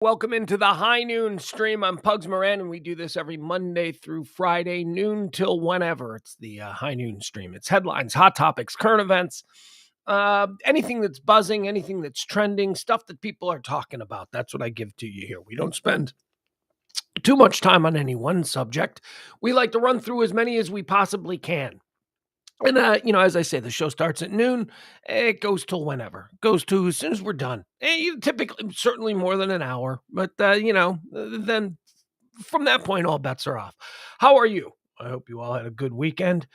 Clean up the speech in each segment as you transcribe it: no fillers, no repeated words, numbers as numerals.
Welcome into the High Noon stream. I'm Pugs Moran, and we do this every Monday through Friday, noon till whenever. It's the High Noon stream. It's headlines, hot topics, current events, anything that's buzzing, anything that's trending, stuff that people are talking about. That's what I give to you here. We don't spend too much time on any one subject. We like to run through as many as we possibly can. And, as I say, the show starts at noon. It goes till whenever. It goes to as soon as we're done. Typically, certainly more than an hour. But, then from that point, all bets are off. How are you? I hope you all had a good weekend.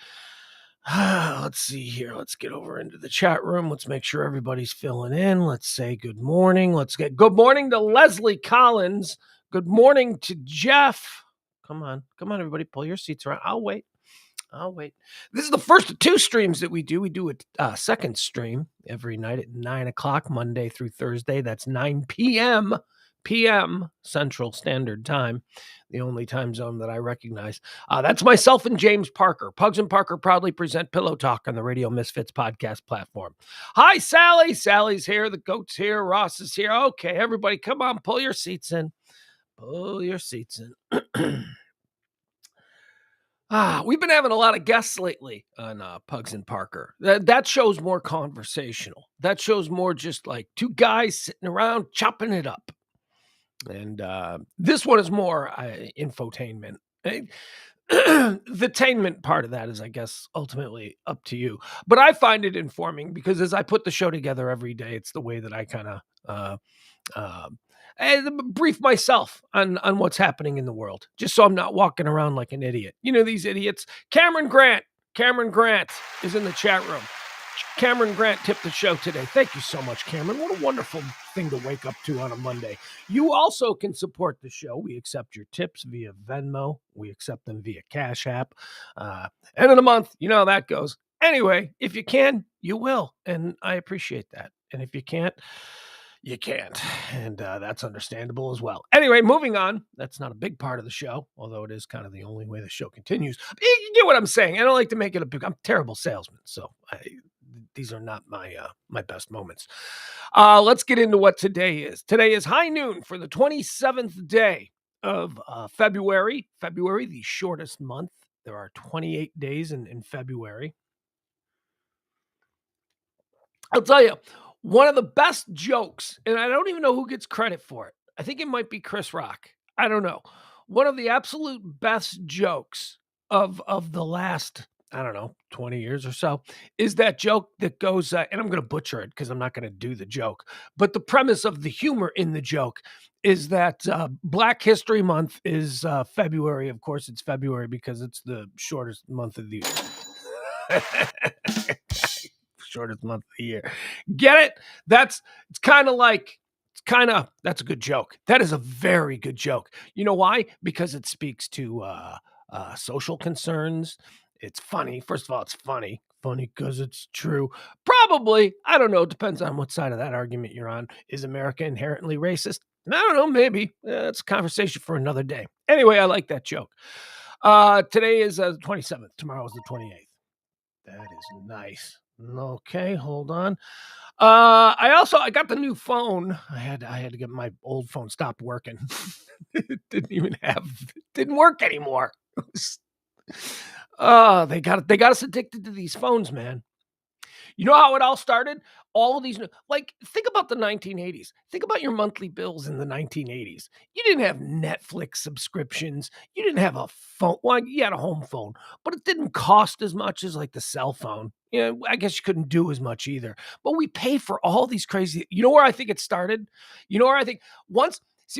Let's see here. Let's get over into the chat room. Let's make sure everybody's filling in. Let's say good morning. Let's get good morning to Leslie Collins. Good morning to Jeff. Come on, everybody. Pull your seats around. I'll wait. This is the first of two streams that we do. We do a second stream every night at 9 o'clock, Monday through Thursday. That's 9 p.m. Central Standard Time, the only time zone that I recognize. That's myself and James Parker. Pugs and Parker proudly present Pillow Talk on the Radio Misfits podcast platform. Hi, Sally. Sally's here. The goat's here. Ross is here. Okay, everybody, come on. Pull your seats in. We've been having a lot of guests lately on Pugs and Parker. That show's more conversational. That show's more just like two guys sitting around chopping it up. And this one is more infotainment. The tainment part of that is, I guess, ultimately up to you. But I find it informing because as I put the show together every day, it's the way that I kind of brief myself on what's happening in the world, just so I'm not walking around like an idiot. You know, these idiots. Cameron Grant is in the chat room. Cameron Grant tipped the show today. Thank you so much, Cameron. What a wonderful thing to wake up to on a Monday. You also can support the show. We accept your tips via Venmo. We accept them via Cash App. End of the month, you know how that goes. Anyway, if you can, you will. And I appreciate that. And if you can't, you can't. And that's understandable as well. Anyway, moving on. That's not a big part of the show, although it is kind of the only way the show continues. You get what I'm saying. I don't like to make it a big... I'm a terrible salesman, so these are not my best moments. Let's get into what today is. Today is High Noon for the 27th day of February. February, the shortest month. There are 28 days in February. I'll tell you, one of the best jokes, and I don't even know who gets credit for it. I think it might be Chris Rock. I don't know. One of the absolute best jokes of the last, 20 years or so, is that joke that goes, and I'm going to butcher it because I'm not going to do the joke, but the premise of the humor in the joke is that Black History Month is February. Of course, it's February because it's the shortest month of the year. Shortest month of the year. Get it? That's a good joke. That is a very good joke. You know why? Because it speaks to social concerns. It's funny. First of all, it's funny. Funny because it's true. Probably, I don't know. It depends on what side of that argument you're on. Is America inherently racist? I don't know. Maybe. It's a conversation for another day. Anyway, I like that joke. Today is the 27th. Tomorrow is the 28th. That is nice. Okay, hold on. I got the new phone. I had to get my old phone stopped working. It didn't work anymore. They got us addicted to these phones, man. You know how it all started? All of these, think about the 1980s. Think about your monthly bills in the 1980s. You didn't have Netflix subscriptions. You didn't have a phone. Well, you had a home phone, but it didn't cost as much as like the cell phone. I guess you couldn't do as much either. But we pay for all these crazy. You know where I think it started? You know where I think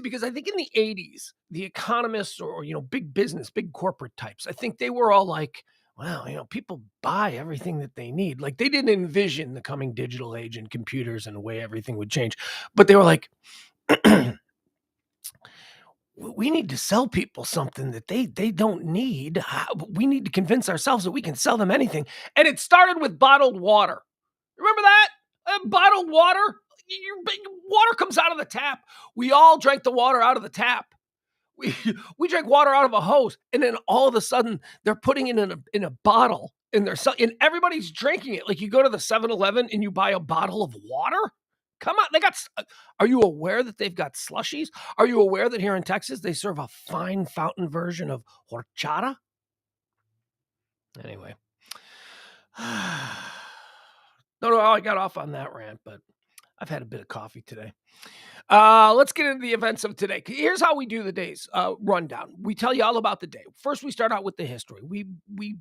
because I think in the 80s, the economists or big business, big corporate types, I think they were all like, wow, people buy everything that they need. Like they didn't envision the coming digital age and computers and the way everything would change. But they were like, we need to sell people something that they don't need. We need to convince ourselves that we can sell them anything. And it started with bottled water. Remember that? Bottled water? Water comes out of the tap. We all drank the water out of the tap. We drank water out of a hose, and then all of a sudden they're putting it in a bottle, and everybody's drinking it. Like you go to the 7-Eleven and you buy a bottle of water. Come on, are you aware that they've got slushies? Are you aware that here in Texas they serve a fine fountain version of horchata? Anyway. Don't know how I got off on that rant, but I've had a bit of coffee today. Let's get into the events of today. Here's how we do the day's rundown. We tell you all about the day. First, we start out with the history. We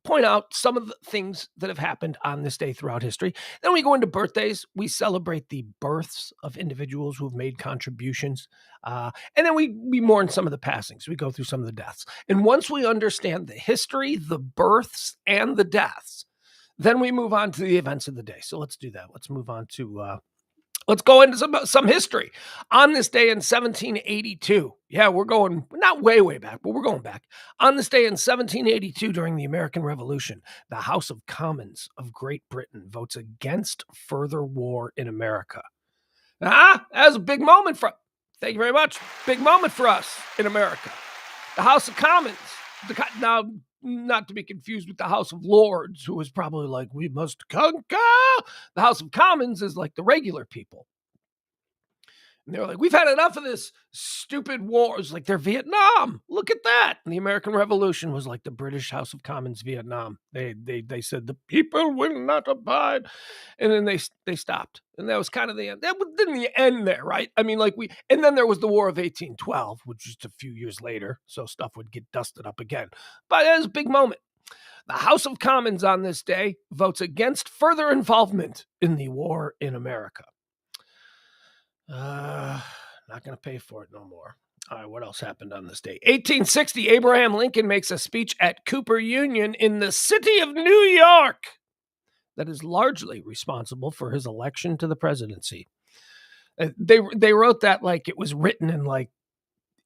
point out some of the things that have happened on this day throughout history. Then we go into birthdays. We celebrate the births of individuals who have made contributions. And then we mourn some of the passings. We go through some of the deaths. And once we understand the history, the births, and the deaths, then we move on to the events of the day. So let's do that. Let's move on to let's go into some history. On this day in 1782, yeah, we're going not way back, but we're going back. On this day in 1782, during the American Revolution, the House of Commons of Great Britain votes against further war in America. That was a big moment thank you very much. Big moment for us in America. The House of Commons. Now, not to be confused with the House of Lords, who was probably like, we must conquer. The House of Commons is like the regular people. And they were like, we've had enough of this stupid wars. Like they're Vietnam. Look at that. And the American Revolution was like the British House of Commons Vietnam. They said the people will not abide. And then they stopped. And that was kind of the end. That didn't the end there, right? I mean, and then there was the War of 1812, which was a few years later. So stuff would get dusted up again. But it was a big moment. The House of Commons on this day votes against further involvement in the war in America. Not going to pay for it no more. All right, what else happened on this day? 1860, Abraham Lincoln makes a speech at Cooper Union in the city of New York that is largely responsible for his election to the presidency. They wrote that like it was written in like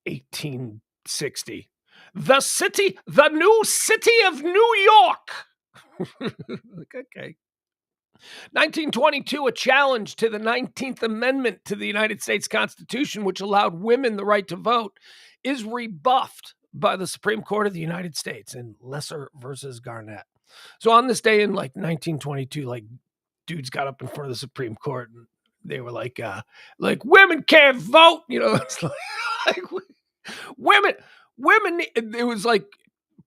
1860. The new city of New York. Okay. 1922, a challenge to the 19th Amendment to the United States Constitution, which allowed women the right to vote, is rebuffed by the Supreme Court of the United States in Lesser versus Garnett. So on this day in like 1922, like dudes got up in front of the Supreme Court and they were like women can't vote. You know, it's like women, it was like,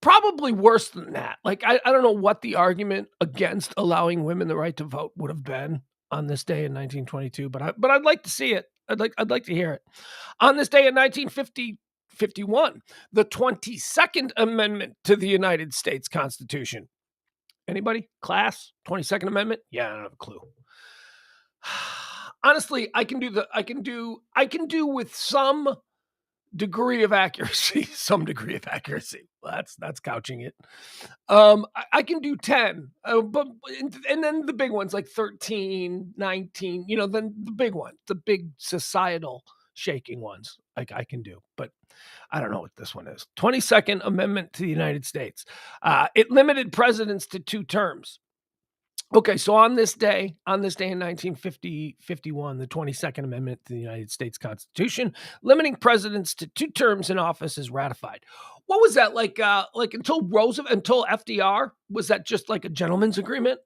probably worse than that. Like, I don't know what the argument against allowing women the right to vote would have been on this day in 1922, but I'd like to see it. I'd like to hear it. On this day in 1951, the 22nd Amendment to the United States Constitution. Anybody? Class? 22nd Amendment? Yeah, I don't have a clue. Honestly, I can do with some degree of accuracy. Well, that's couching it. I can do 10, but and then the big ones like 13, 19, you know, then the big ones, the big societal shaking ones, like I can do, but I don't know what this one is. 22nd Amendment to the United States. It limited presidents to 2 terms. Okay, so on this day in 1951, the 22nd Amendment to the United States Constitution, limiting presidents to 2 terms in office, is ratified. What was that like until FDR? Was that just like a gentleman's agreement?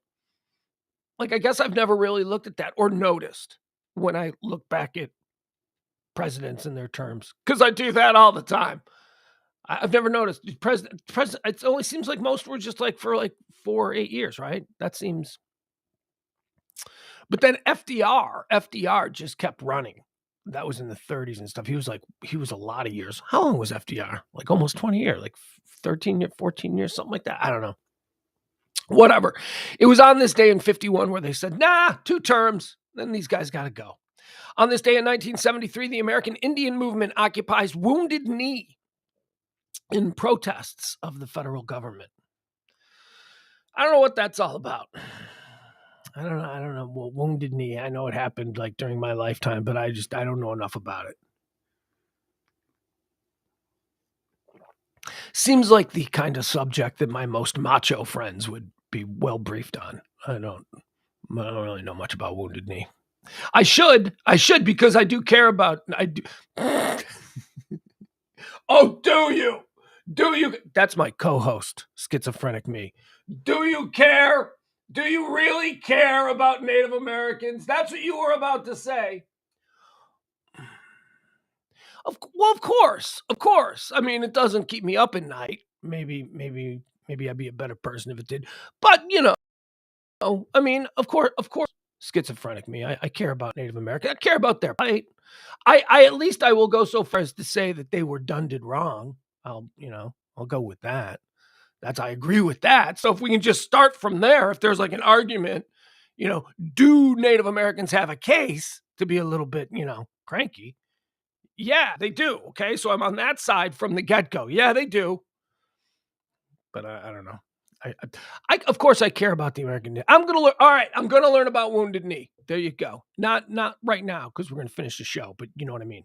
Like, I guess I've never really looked at that or noticed when I look back at presidents and their terms, because I do that all the time. I've never noticed president. It only seems like most were just like for like 4 or 8 years, right? That seems. But then FDR just kept running. That was in the 30s and stuff. He was a lot of years. How long was FDR? Like almost 20 years, like 13 years, 14 years, something like that. I don't know. Whatever. It was on this day in 51 where they said, nah, 2 terms. Then these guys got to go. On this day in 1973, the American Indian movement occupies Wounded Knee in protests of the federal government. I don't know what that's all about. I don't know. Well, Wounded Knee, I know it happened like during my lifetime, but I don't know enough about it. Seems like the kind of subject that my most macho friends would be well briefed on. I don't really know much about Wounded Knee. I should because I do care about. I do. Oh, do you? Do you? That's my co-host, schizophrenic me. Do you care Do you really care about Native Americans? That's what you were about to say. Well, of course. I mean, it doesn't keep me up at night. Maybe I'd be a better person if it did. But I mean, of course, schizophrenic me. I care about Native American. I care about their plight. I at least I will go so far as to say that they were done did wrong. I'll go with that. I agree with that. So if we can just start from there, if there's like an argument, do Native Americans have a case to be a little bit, cranky? Yeah, they do. Okay. So I'm on that side from the get go. Yeah, they do. But I don't know. Of course, I care about the American Knee. I'm gonna learn. All right, I'm gonna learn about Wounded Knee. There you go. Not right now because we're gonna finish the show, but you know what I mean.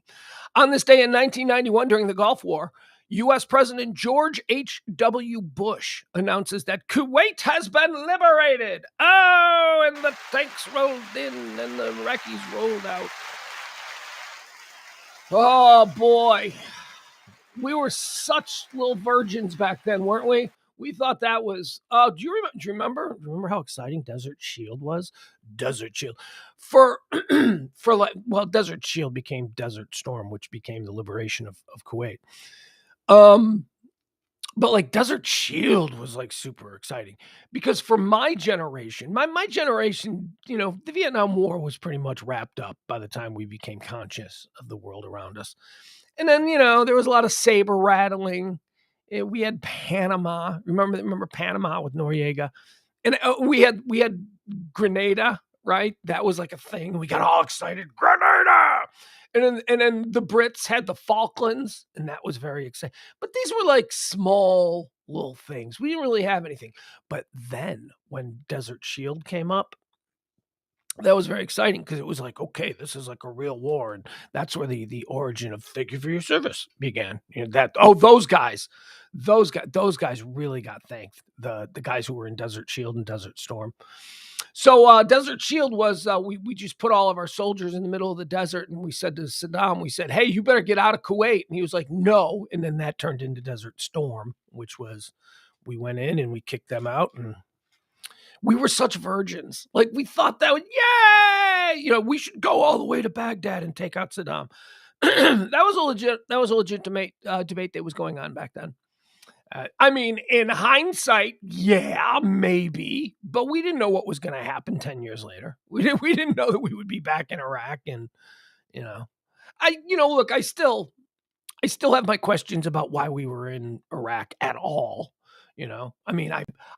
On this day in 1991, during the Gulf War, U.S. President George H.W. Bush announces that Kuwait has been liberated. Oh, and the tanks rolled in and the Iraqis rolled out. Oh boy, we were such little virgins back then, weren't we? We thought that was. Do you remember? Do you remember? Remember how exciting Desert Shield was? Desert Shield, for Desert Shield became Desert Storm, which became the liberation of Kuwait. But like Desert Shield was like super exciting because for my generation, my generation, the Vietnam War was pretty much wrapped up by the time we became conscious of the world around us. And then, there was a lot of saber rattling. We had Panama. Remember Panama with Noriega? And we had Grenada, right? That was like a thing. We got all excited. Grenada! And then the Brits had the Falklands, and that was very exciting. But these were like small little things. We didn't really have anything. But then when Desert Shield came up, that was very exciting because it was like, okay, this is like a real war, and that's where the origin of "Thank you for your service" began. Those guys really got thanked. The guys who were in Desert Shield and Desert Storm. So Desert Shield was we just put all of our soldiers in the middle of the desert, and we said to Saddam, we said, "Hey, you better get out of Kuwait," and he was like, "No," and then that turned into Desert Storm, which was we went in and we kicked them out and. We were such virgins. Like we thought that would, yay! We should go all the way to Baghdad and take out Saddam. That was a legit debate that was going on back then. I mean, in hindsight, yeah, maybe, but we didn't know what was going to happen 10 years later. We didn't know that we would be back in Iraq, and look, I still have my questions about why we were in Iraq at all. I mean,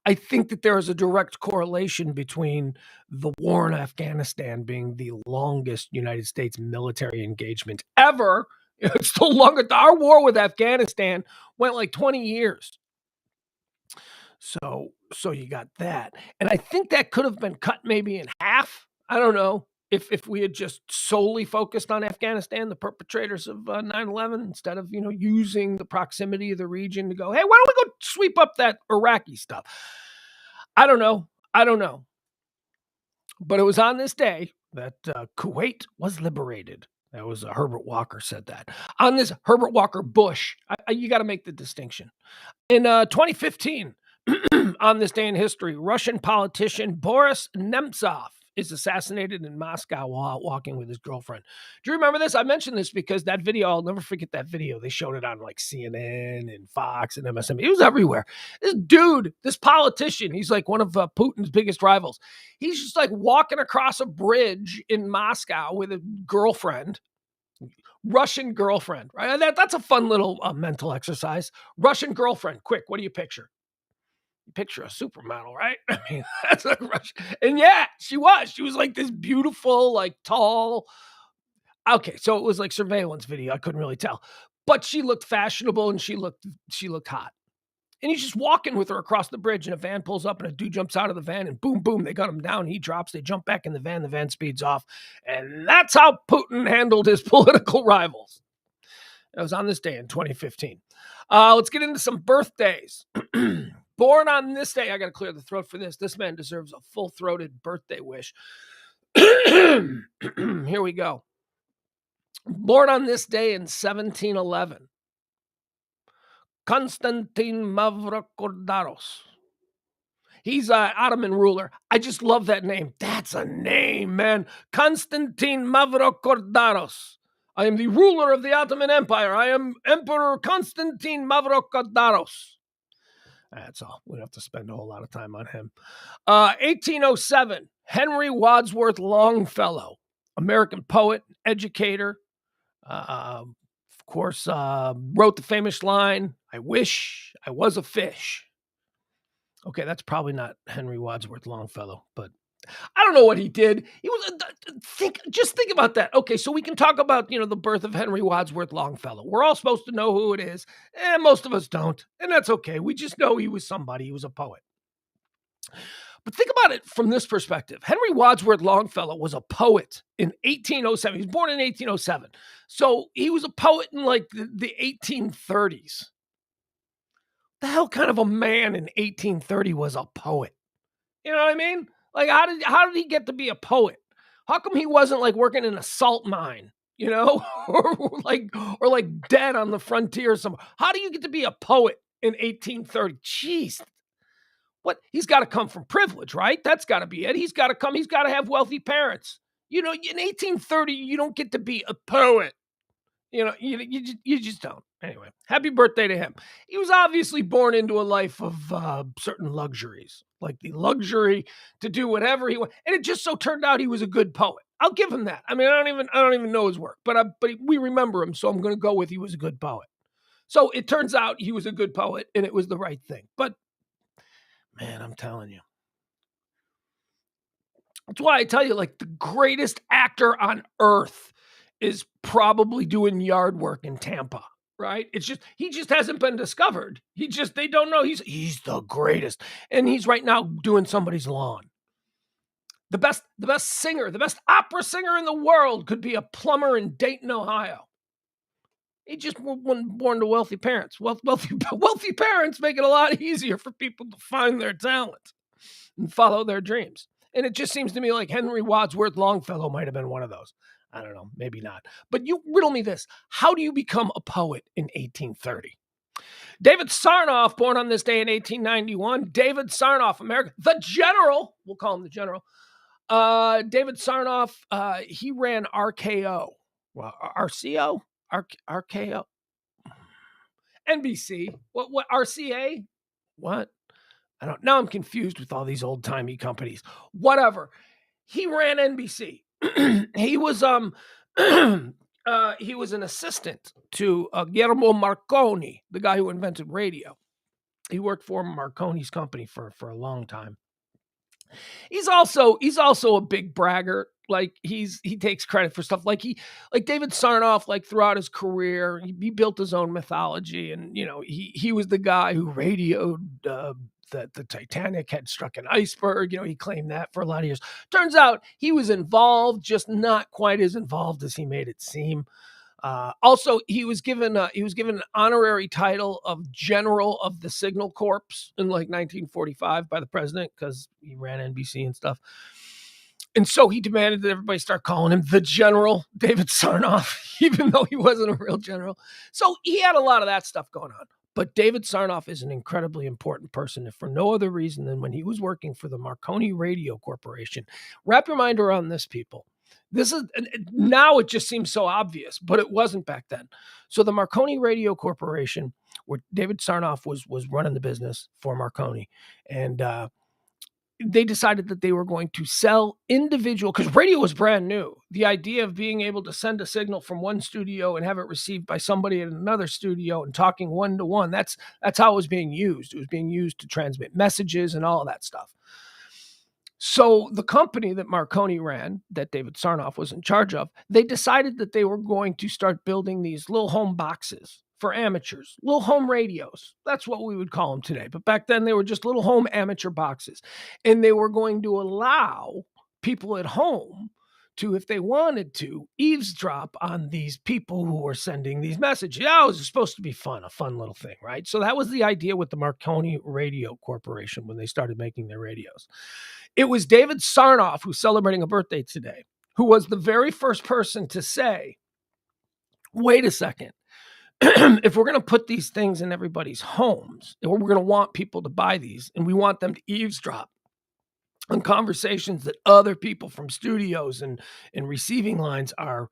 I think that there is a direct correlation between the war in Afghanistan being the longest United States military engagement ever. It's the longest. Our war with Afghanistan went like 20 years. So you got that. And I think that could have been cut maybe in half. I don't know. If we had just solely focused on Afghanistan, the perpetrators of 9/11, instead of using the proximity of the region to go, hey, why don't we go sweep up that Iraqi stuff? I don't know. But it was on this day that Kuwait was liberated. That was Herbert Walker said that. On this Herbert Walker Bush, you got to make the distinction. In 2015, on this day in history, Russian politician Boris Nemtsov is assassinated in Moscow while out walking with his girlfriend. Do you remember this? I mentioned this because that video, I'll never forget that video. They showed it on like CNN and Fox and MSNBC. It was everywhere. This dude, this politician, he's like one of Putin's biggest rivals. He's just like walking across a bridge in Moscow with a girlfriend. Russian girlfriend, right? That's a fun little mental exercise. Russian girlfriend. Quick, what do you picture? You picture a supermodel, right? I mean, that's like Russian. And yeah, she was. She was like this beautiful, like tall. Okay, so it was like surveillance video. I couldn't really tell, but she looked fashionable and she looked hot. And he's just walking with her across the bridge, and a van pulls up, and a dude jumps out of the van, and boom, boom, they got him down. He drops. They jump back in the van speeds off, and that's how Putin handled his political rivals. It was on this day in 2015. Let's get into some birthdays. Born on this day, I got to clear the throat for this. This man deserves a full-throated birthday wish. Here we go. Born on this day in 1711, Konstantin Mavrocordatos. He's an Ottoman ruler. I just love that name. That's a name, man. Constantine Mavrocordatos. I am the ruler of the Ottoman Empire. I am Emperor Constantine Mavrocordatos. That's all. We don't have to spend a whole lot of time on him. 1807, Henry Wadsworth Longfellow, American poet, educator. Of course, wrote the famous line, "I wish I was a fish." Okay, that's probably not Henry Wadsworth Longfellow, but I don't know what he did. He was just think about that. Okay, so we can talk about, the birth of Henry Wadsworth Longfellow. We're all supposed to know who it is, and most of us don't, and that's okay. We just know he was somebody. He was a poet. But think about it from this perspective. Henry Wadsworth Longfellow was a poet in 1807. He was born in 1807. So he was a poet in like the 1830s. The hell kind of a man in 1830 was a poet? You know what I mean? Like, how did he get to be a poet? How come he wasn't like working in a salt mine, or like dead on the frontier somewhere? How do you get to be a poet in 1830? Jeez. What? He's got to come from privilege, right? That's got to be it. He's got to have wealthy parents. In 1830, you don't get to be a poet. You just don't. Anyway, happy birthday to him. He was obviously born into a life of certain luxuries, like the luxury to do whatever he wanted. And it just so turned out he was a good poet. I'll give him that. I mean, I don't even know his work, but we remember him, so I'm going to go with he was a good poet. So it turns out he was a good poet, and it was the right thing. But man, I'm telling you. That's why I tell you, like, the greatest actor on earth is probably doing yard work in Tampa, right? He just hasn't been discovered. They don't know he's the greatest. And he's right now doing somebody's lawn. The best singer, the best opera singer in the world could be a plumber in Dayton, Ohio. He just wasn't born to wealthy parents. Wealthy parents make it a lot easier for people to find their talent and follow their dreams. And it just seems to me like Henry Wadsworth Longfellow might have been one of those. I don't know, maybe not. But you riddle me this. How do you become a poet in 1830? David Sarnoff, born on this day in 1891. David Sarnoff, America, the general. We'll call him the general. David Sarnoff, he ran RKO. Well, RCO? RKO? NBC. What RCA? What? Now I'm confused with all these old-timey companies. Whatever. He ran NBC. He was an assistant to Guillermo Marconi, the guy who invented radio. He worked for Marconi's company for a long time. He's also a big braggart. Like he takes credit for stuff like David Sarnoff, like throughout his career, he built his own mythology, and he was the guy who radioed that the Titanic had struck an iceberg. He claimed that for a lot of years. Turns out he was involved, just not quite as involved as he made it seem. Also, he was given an honorary title of General of the Signal Corps in like 1945 by the president because he ran NBC and stuff. And so he demanded that everybody start calling him the General David Sarnoff, even though he wasn't a real general. So he had a lot of that stuff going on. But David Sarnoff is an incredibly important person, if for no other reason than when he was working for the Marconi Radio Corporation. Wrap your mind around this, people. Now it just seems so obvious, but it wasn't back then. So the Marconi Radio Corporation, where David Sarnoff was running the business for Marconi, and they decided that they were going to sell individual, because radio was brand new. The idea of being able to send a signal from one studio and have it received by somebody in another studio and talking one-to-one, that's how it was being used. It was being used to transmit messages and all of that stuff. So the company that Marconi ran, that David Sarnoff was in charge of, they decided that they were going to start building these little home boxes for amateurs, little home radios. That's what we would call them today. But back then they were just little home amateur boxes. And they were going to allow people at home to, if they wanted to, eavesdrop on these people who were sending these messages. Yeah, it was supposed to be fun, a fun little thing, right? So that was the idea with the Marconi Radio Corporation when they started making their radios. It was David Sarnoff, who's celebrating a birthday today, who was the very first person to say, wait a second, if we're going to put these things in everybody's homes, or we're going to want people to buy these, and we want them to eavesdrop on conversations that other people from studios and receiving lines are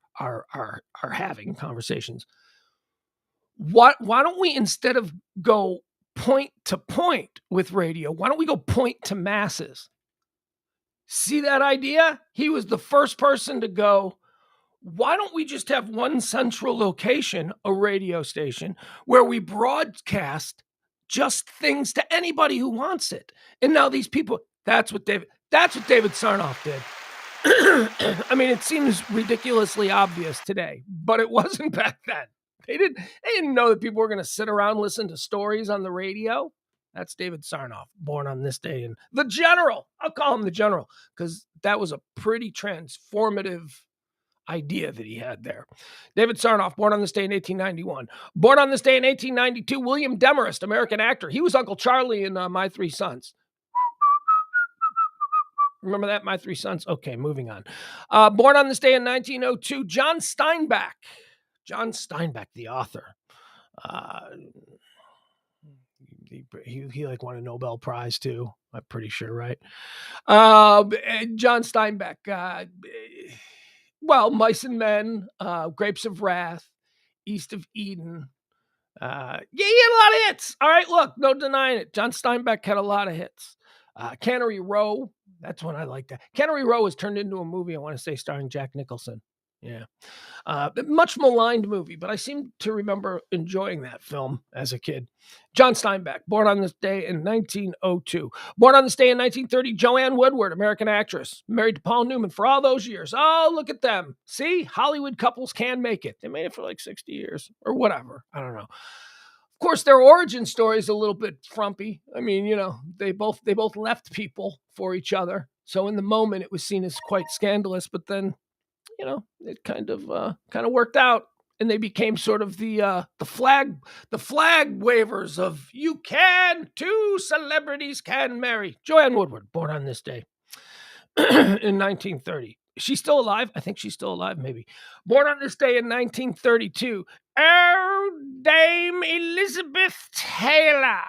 having conversations. Why don't we, instead of go point to point with radio, why don't we go point to masses? See that idea? He was the first person to go, why don't we just have one central location, a radio station, where we broadcast just things to anybody who wants it? And now these people, that's what David Sarnoff did. I mean, it seems ridiculously obvious today, but it wasn't back then. They didn't know that people were going to sit around and listen to stories on the radio. That's David Sarnoff, born on this day. And the General, I'll call him the General, because that was a pretty transformative idea that he had there. David Sarnoff, born on this day in 1891. Born on this day in 1892, William Demarest, American actor. He was Uncle Charlie in My Three Sons. Remember that, My Three Sons? Okay, moving on. Born on this day in 1902, John Steinbeck. John Steinbeck, the author. He like won a Nobel Prize too. I'm pretty sure, right? John Steinbeck. Well, Mice and Men, Grapes of Wrath, East of Eden. Yeah, he had a lot of hits. All right, look, no denying it. John Steinbeck had a lot of hits. Cannery Row, that's one I liked. Cannery Row was turned into a movie, I want to say, starring Jack Nicholson. Yeah. Much maligned movie, but I seem to remember enjoying that film as a kid. John Steinbeck, born on this day in 1902. Born on this day in 1930, Joanne Woodward, American actress, married to Paul Newman for all those years. Oh, look at them. See, Hollywood couples can make it. They made it for like 60 years or whatever. I don't know. Of course, their origin story is a little bit frumpy. I mean, you know, they both left people for each other. So in the moment, it was seen as quite scandalous, but then, you know, it kind of worked out, and they became sort of the flag wavers of two celebrities can marry. Joanne Woodward, born on this day in 1930. She's still alive. I think she's still alive, maybe. Born on this day in 1932. Oh, Dame Elizabeth Taylor,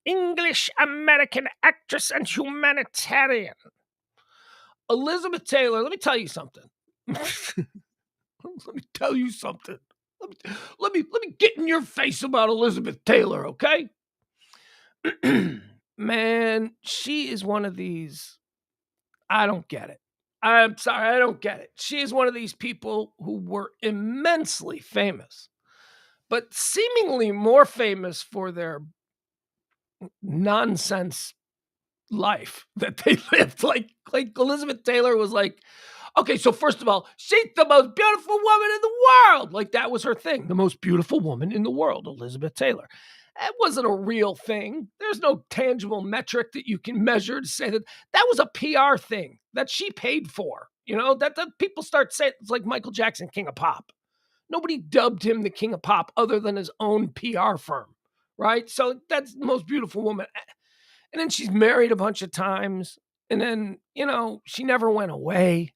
English-American actress and humanitarian. Elizabeth Taylor, let me tell you something. Let me tell you something. Let me get in your face about Elizabeth Taylor, okay? Man, she is one of these. I don't get it. I'm sorry, I don't get it. She is one of these people who were immensely famous, but seemingly more famous for their nonsense life that they lived. Like Elizabeth Taylor was like, okay, so first of all, she's the most beautiful woman in the world. Like, that was her thing. The most beautiful woman in the world, Elizabeth Taylor. It wasn't a real thing. There's no tangible metric that you can measure to say that was a PR thing that she paid for. You know, that people start saying, it's like Michael Jackson, King of Pop. Nobody dubbed him the King of Pop other than his own PR firm, right? So that's the most beautiful woman. And then she's married a bunch of times. And then, you know, she never went away.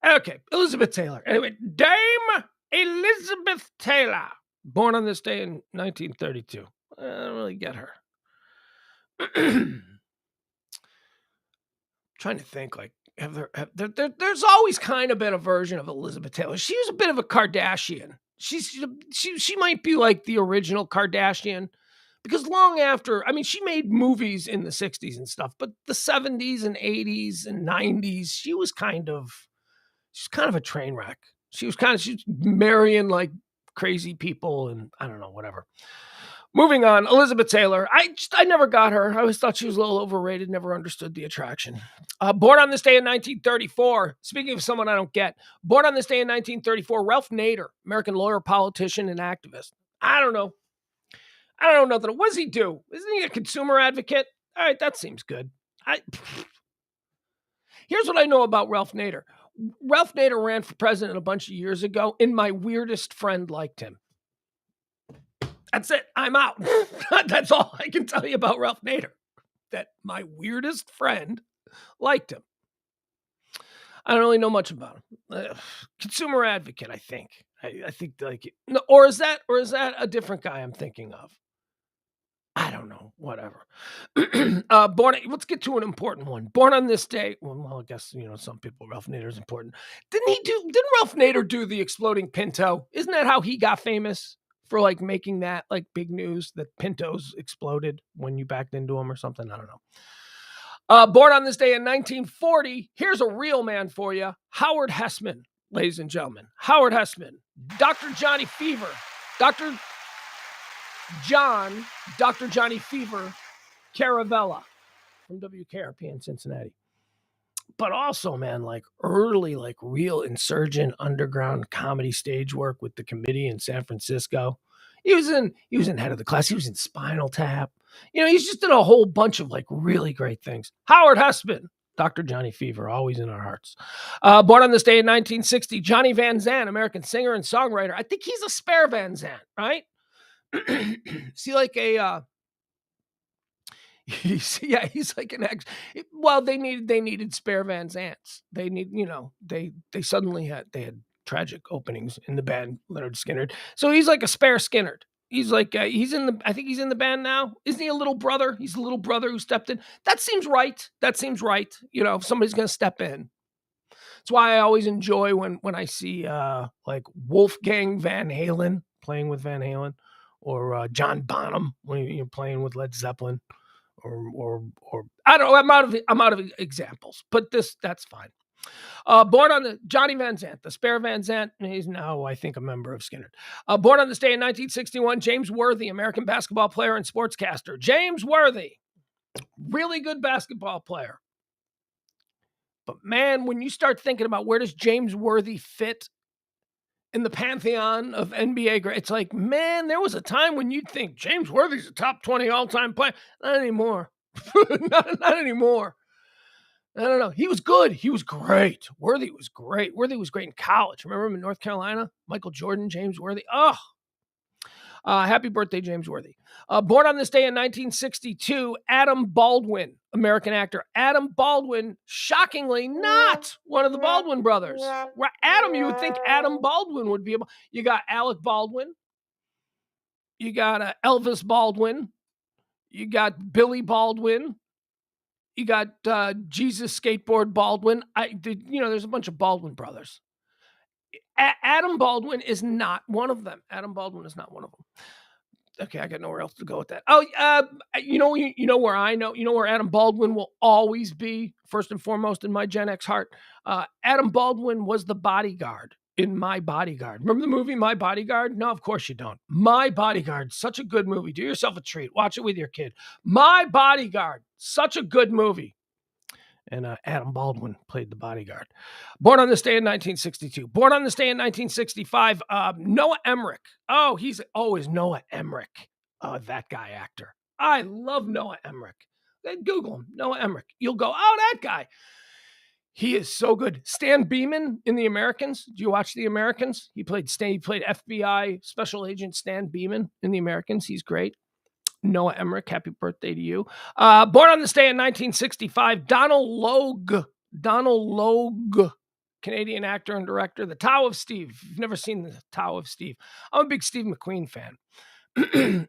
Okay, Elizabeth Taylor. Anyway, Dame Elizabeth Taylor, born on this day in 1932. I don't really get her. Trying to think, like, there's always kind of been a version of Elizabeth Taylor. She was a bit of a Kardashian. She might be like the original Kardashian, because long after, I mean, she made movies in the 60s and stuff, but the 70s and 80s and 90s, she's kind of a train wreck. She's marrying like crazy people and I don't know, whatever. Moving on, Elizabeth Taylor. I never got her. I always thought she was a little overrated, never understood the attraction. Born on this day in 1934. Speaking of someone I don't get, born on this day in 1934, Ralph Nader, American lawyer, politician, and activist. I don't know nothing. What does he do? Isn't he a consumer advocate? All right, that seems good. Here's what I know about Ralph Nader. Ralph Nader ran for president a bunch of years ago, and my weirdest friend liked him. That's it. I'm out. That's all I can tell you about Ralph Nader. That my weirdest friend liked him. I don't really know much about him. Consumer advocate, I think. I think like no, or is that a different guy I'm thinking of? I don't know. Whatever. Let's get to an important one. Born on this day. Well, I guess some people Ralph Nader is important. Didn't Ralph Nader do the exploding Pinto? Isn't that how he got famous for like making that like big news that Pintos exploded when you backed into them or something? I don't know. Born on this day in 1940. Here's a real man for you, Howard Hessman, ladies and gentlemen. Howard Hessman, Dr. Johnny Fever, Dr. Johnny Fever Caravella from WKRP in Cincinnati. But also, man, like early, like real insurgent underground comedy stage work with the Committee in San Francisco. He was in Head of the Class. He was in Spinal Tap. He's just done a whole bunch of like really great things. Howard Hessman, Dr. Johnny Fever, always in our hearts. Born on this day in 1960, Johnny Van Zandt, American singer and songwriter. I think he's a spare Van Zandt, right? See, like a he's like an ex. Well, they needed spare Van Zandts. They suddenly had tragic openings in the band Leonard Skinner. So he's like a spare Skinner. He's like I think he's in the band now. Isn't he a little brother? He's a little brother who stepped in. That seems right. If somebody's going to step in. That's why I always enjoy when I see like Wolfgang Van Halen playing with Van Halen, or John Bonham when you're playing with Led Zeppelin, or I don't know. I'm out of examples, but that's fine. Born on the Johnny Van Zandt, the spare Van Zandt. He's now, I think, a member of Skinner. Born on this day in 1961, James Worthy, American basketball player and sportscaster. James Worthy, really good basketball player. But man, when you start thinking about where does James Worthy fit in the pantheon of NBA greats, it's like, man, there was a time when you'd think James Worthy's a top 20 all-time player. Not anymore. not anymore. I don't know. He was good. He was great. Worthy was great. Worthy was great in college. Remember him in North Carolina? Michael Jordan, James Worthy. Oh, happy birthday, James Worthy. Born on this day in 1962, Adam Baldwin, American actor. Adam Baldwin, shockingly not one of the Baldwin brothers. Adam, you would think Adam Baldwin would be able. You got Alec Baldwin. You got Elvis Baldwin. You got Billy Baldwin. You got Jesus Skateboard Baldwin. There's a bunch of Baldwin brothers. Adam Baldwin is not one of them. Adam Baldwin is not one of them. Okay, I got nowhere else to go with that. Oh, where I know, where Adam Baldwin will always be first and foremost in my Gen X heart. Adam Baldwin was the bodyguard in My Bodyguard. Remember the movie My Bodyguard? No, of course you don't. My Bodyguard, such a good movie. Do yourself a treat. Watch it with your kid. My Bodyguard, such a good movie. And Adam Baldwin played the bodyguard. Born on this day in 1962. Born on this day in 1965, Noah Emmerich. Oh, he's always Noah Emmerich. That guy actor. I love Noah Emmerich. Google him, Noah Emmerich. You'll go, oh, that guy. He is so good. Stan Beeman in The Americans. Do you watch The Americans? He played FBI Special Agent Stan Beeman in The Americans. He's great. Noah Emmerich, happy birthday to you. Born on this day in 1965, Donald Logue, Canadian actor and director. The Tao of Steve. If you've never seen The Tao of Steve, I'm a big Steve McQueen fan.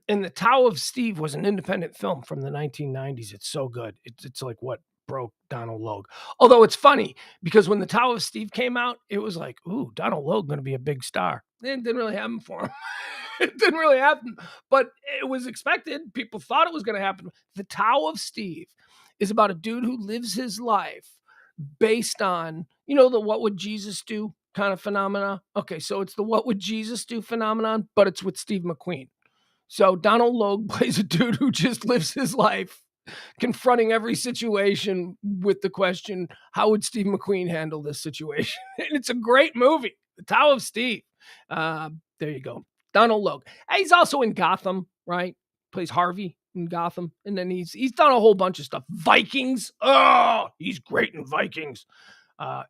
And The Tao of Steve was an independent film from the 1990s. It's so good. It's like what broke Donald Logue. Although it's funny because when The Tao of Steve came out, it was like, ooh, Donald Logue going to be a big star. It didn't really happen for him. It didn't really happen, but it was expected. People thought it was going to happen. The Tao of Steve is about a dude who lives his life based on, the what would Jesus do kind of phenomena. Okay, so it's the what would Jesus do phenomenon, but it's with Steve McQueen. So Donald Logue plays a dude who just lives his life confronting every situation with the question, how would Steve McQueen handle this situation? And it's a great movie, The Tao of Steve. There you go. Donald Logue. He's also in Gotham, right? Plays Harvey in Gotham. And then he's done a whole bunch of stuff. Vikings. Oh, he's great in Vikings.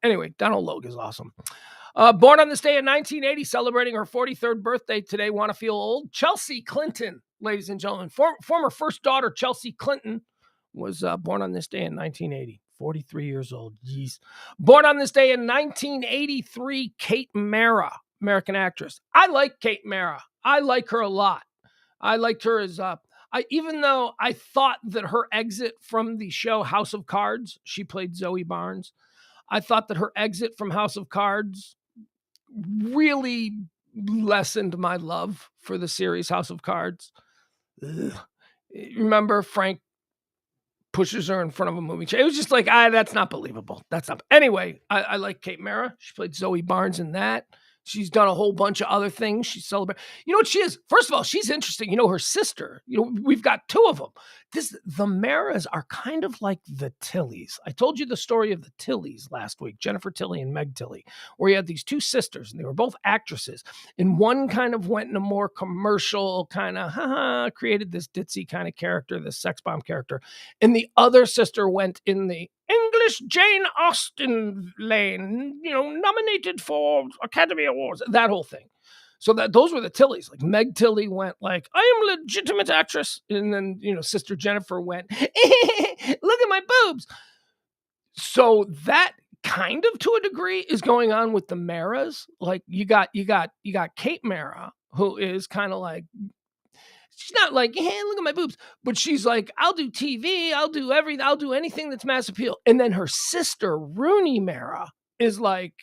Anyway, Donald Logue is awesome. Born on this day in 1980, celebrating her 43rd birthday today. Want to feel old? Chelsea Clinton, ladies and gentlemen. Former first daughter, Chelsea Clinton, was born on this day in 1980. 43 years old. Jeez. Born on this day in 1983, Kate Mara. American actress. I like Kate Mara. I like her a lot. I liked her as even though I thought that her exit from the show House of Cards, she played Zoe Barnes. I thought that her exit from House of Cards really lessened my love for the series House of Cards. Ugh. Remember Frank pushes her in front of a movie chair. It was just like, that's not believable. That's not. Anyway, I like Kate Mara. She played Zoe Barnes in that. She's done a whole bunch of other things. She's celebrated. You know what she is? First of all, she's interesting. You know, her sister, we've got two of them. The Maras are kind of like the Tillys. I told you the story of the Tillys last week, Jennifer Tilly and Meg Tilly, where you had these two sisters and they were both actresses. And one kind of went in a more commercial kind of, created this ditzy kind of character, this sex bomb character. And the other sister went in the English Jane Austen lane, nominated for Academy Awards, that whole thing. So those were the Tillys. Like Meg Tilly went like, I am a legitimate actress. And then, Sister Jennifer went, look at my boobs. So that kind of to a degree is going on with the Maras. Like you got Kate Mara, who is kind of like, she's not like, hey, look at my boobs, but she's like, I'll do TV, I'll do anything that's mass appeal. And then her sister, Rooney Mara, is like,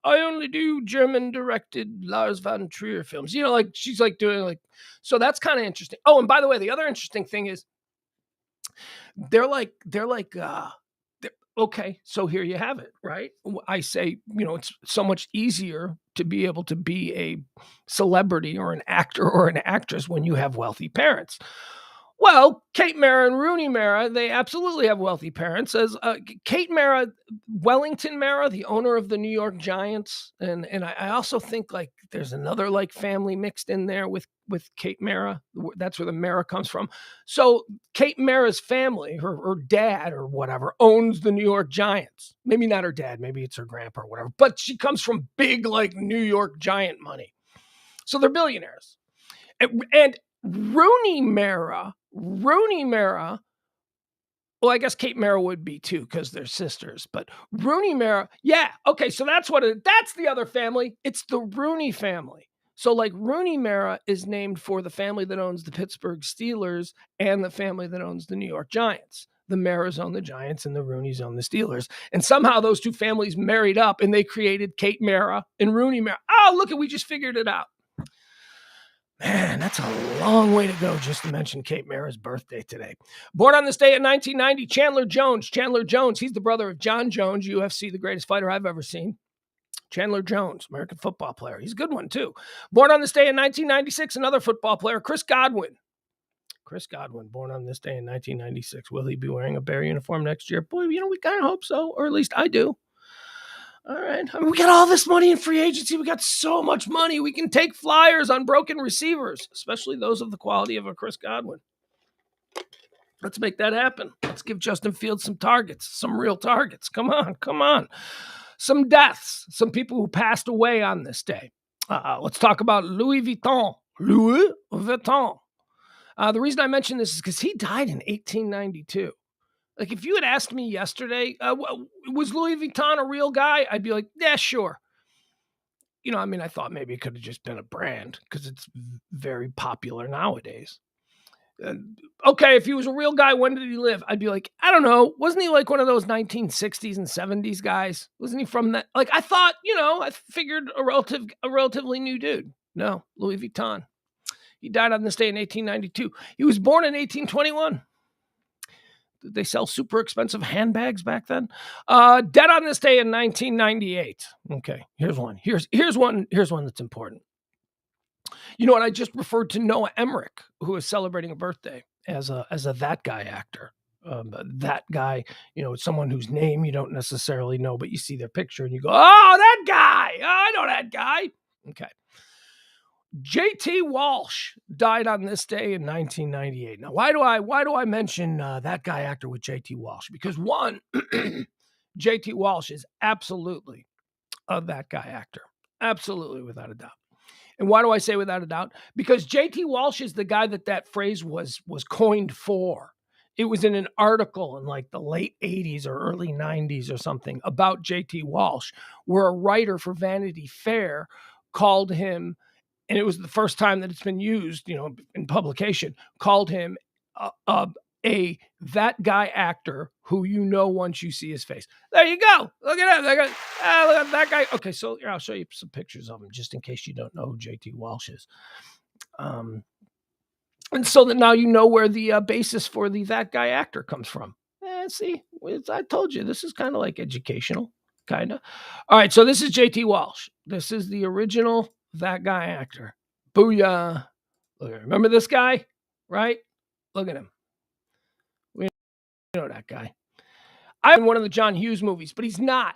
I only do German directed Lars von Trier films. Like she's like doing like, so that's kind of interesting. Oh, and by the way, the other interesting thing is they're like, okay, so here you have it, right? I say, it's so much easier to be able to be a celebrity or an actor or an actress when you have wealthy parents. Well, Kate Mara and Rooney Mara, they absolutely have wealthy parents. As Kate Mara, Wellington Mara, the owner of the New York Giants, and I also think like there's another like family mixed in there with Kate Mara. That's where the Mara comes from. So Kate Mara's family, her dad or whatever, owns the New York Giants. Maybe not her dad, maybe it's her grandpa or whatever. But she comes from big like New York Giant money, so they're billionaires. And Rooney Mara, well, I guess Kate Mara would be too because they're sisters, but Rooney Mara, yeah, okay, so that's the other family. It's the Rooney family. So like Rooney Mara is named for the family that owns the Pittsburgh Steelers and the family that owns the New York Giants. The Maras own the Giants and the Rooneys own the Steelers. And somehow those two families married up and they created Kate Mara and Rooney Mara. Oh, look, we just figured it out. Man, that's a long way to go just to mention Kate Mara's birthday today. Born on this day in 1990, Chandler Jones. Chandler Jones, he's the brother of John Jones, UFC, the greatest fighter I've ever seen. Chandler Jones, American football player. He's a good one, too. Born on this day in 1996, another football player, Chris Godwin. Chris Godwin, born on this day in 1996. Will he be wearing a Bear uniform next year? Boy, we kind of hope so, or at least I do. All right. I mean, we got all this money in free agency. We got so much money. We can take flyers on broken receivers, especially those of the quality of a Chris Godwin. Let's make that happen. Let's give Justin Fields some targets, some real targets. Come on. Some deaths, some people who passed away on this day. Let's talk about Louis Vuitton. Louis Vuitton. The reason I mention this is because he died in 1892. Like, if you had asked me yesterday, was Louis Vuitton a real guy? I'd be like, yeah, sure. I thought maybe it could have just been a brand because it's very popular nowadays. Okay, if he was a real guy, when did he live? I'd be like, I don't know. Wasn't he like one of those 1960s and 70s guys? Wasn't he from that? Like, I thought, I figured a relatively new dude. No, Louis Vuitton. He died on this day in 1892. He was born in 1821. Did they sell super expensive handbags back then? Dead on this day in 1998. Okay, here's one. Here's one that's important. You know what? I just referred to Noah Emmerich, who is celebrating a birthday as a That Guy actor. That guy, someone whose name you don't necessarily know, but you see their picture and you go, oh, that guy. Oh, I know that guy. Okay. J.T. Walsh died on this day in 1998. Now, why do I mention That Guy actor with J.T. Walsh? Because one, J.T. Walsh is absolutely a That Guy actor. Absolutely, without a doubt. And why do I say without a doubt? Because J.T. Walsh is the guy that phrase was coined for. It was in an article in like the late 80s or early 90s or something about J.T. Walsh, where a writer for Vanity Fair called him, and it was the first time that it's been used, in publication, called him that guy actor who once you see his face. There you go. Look at him. Look at that guy. Okay, so I'll show you some pictures of him just in case you don't know who JT Walsh is. And so that now you know where the basis for that guy actor comes from. See, I told you, this is kind of like educational, kind of. All right, so this is JT Walsh. This is the original that guy actor. Booyah. Look, remember this guy, right? Look at him. We know that guy. I'm in one of the John Hughes movies, but he's not.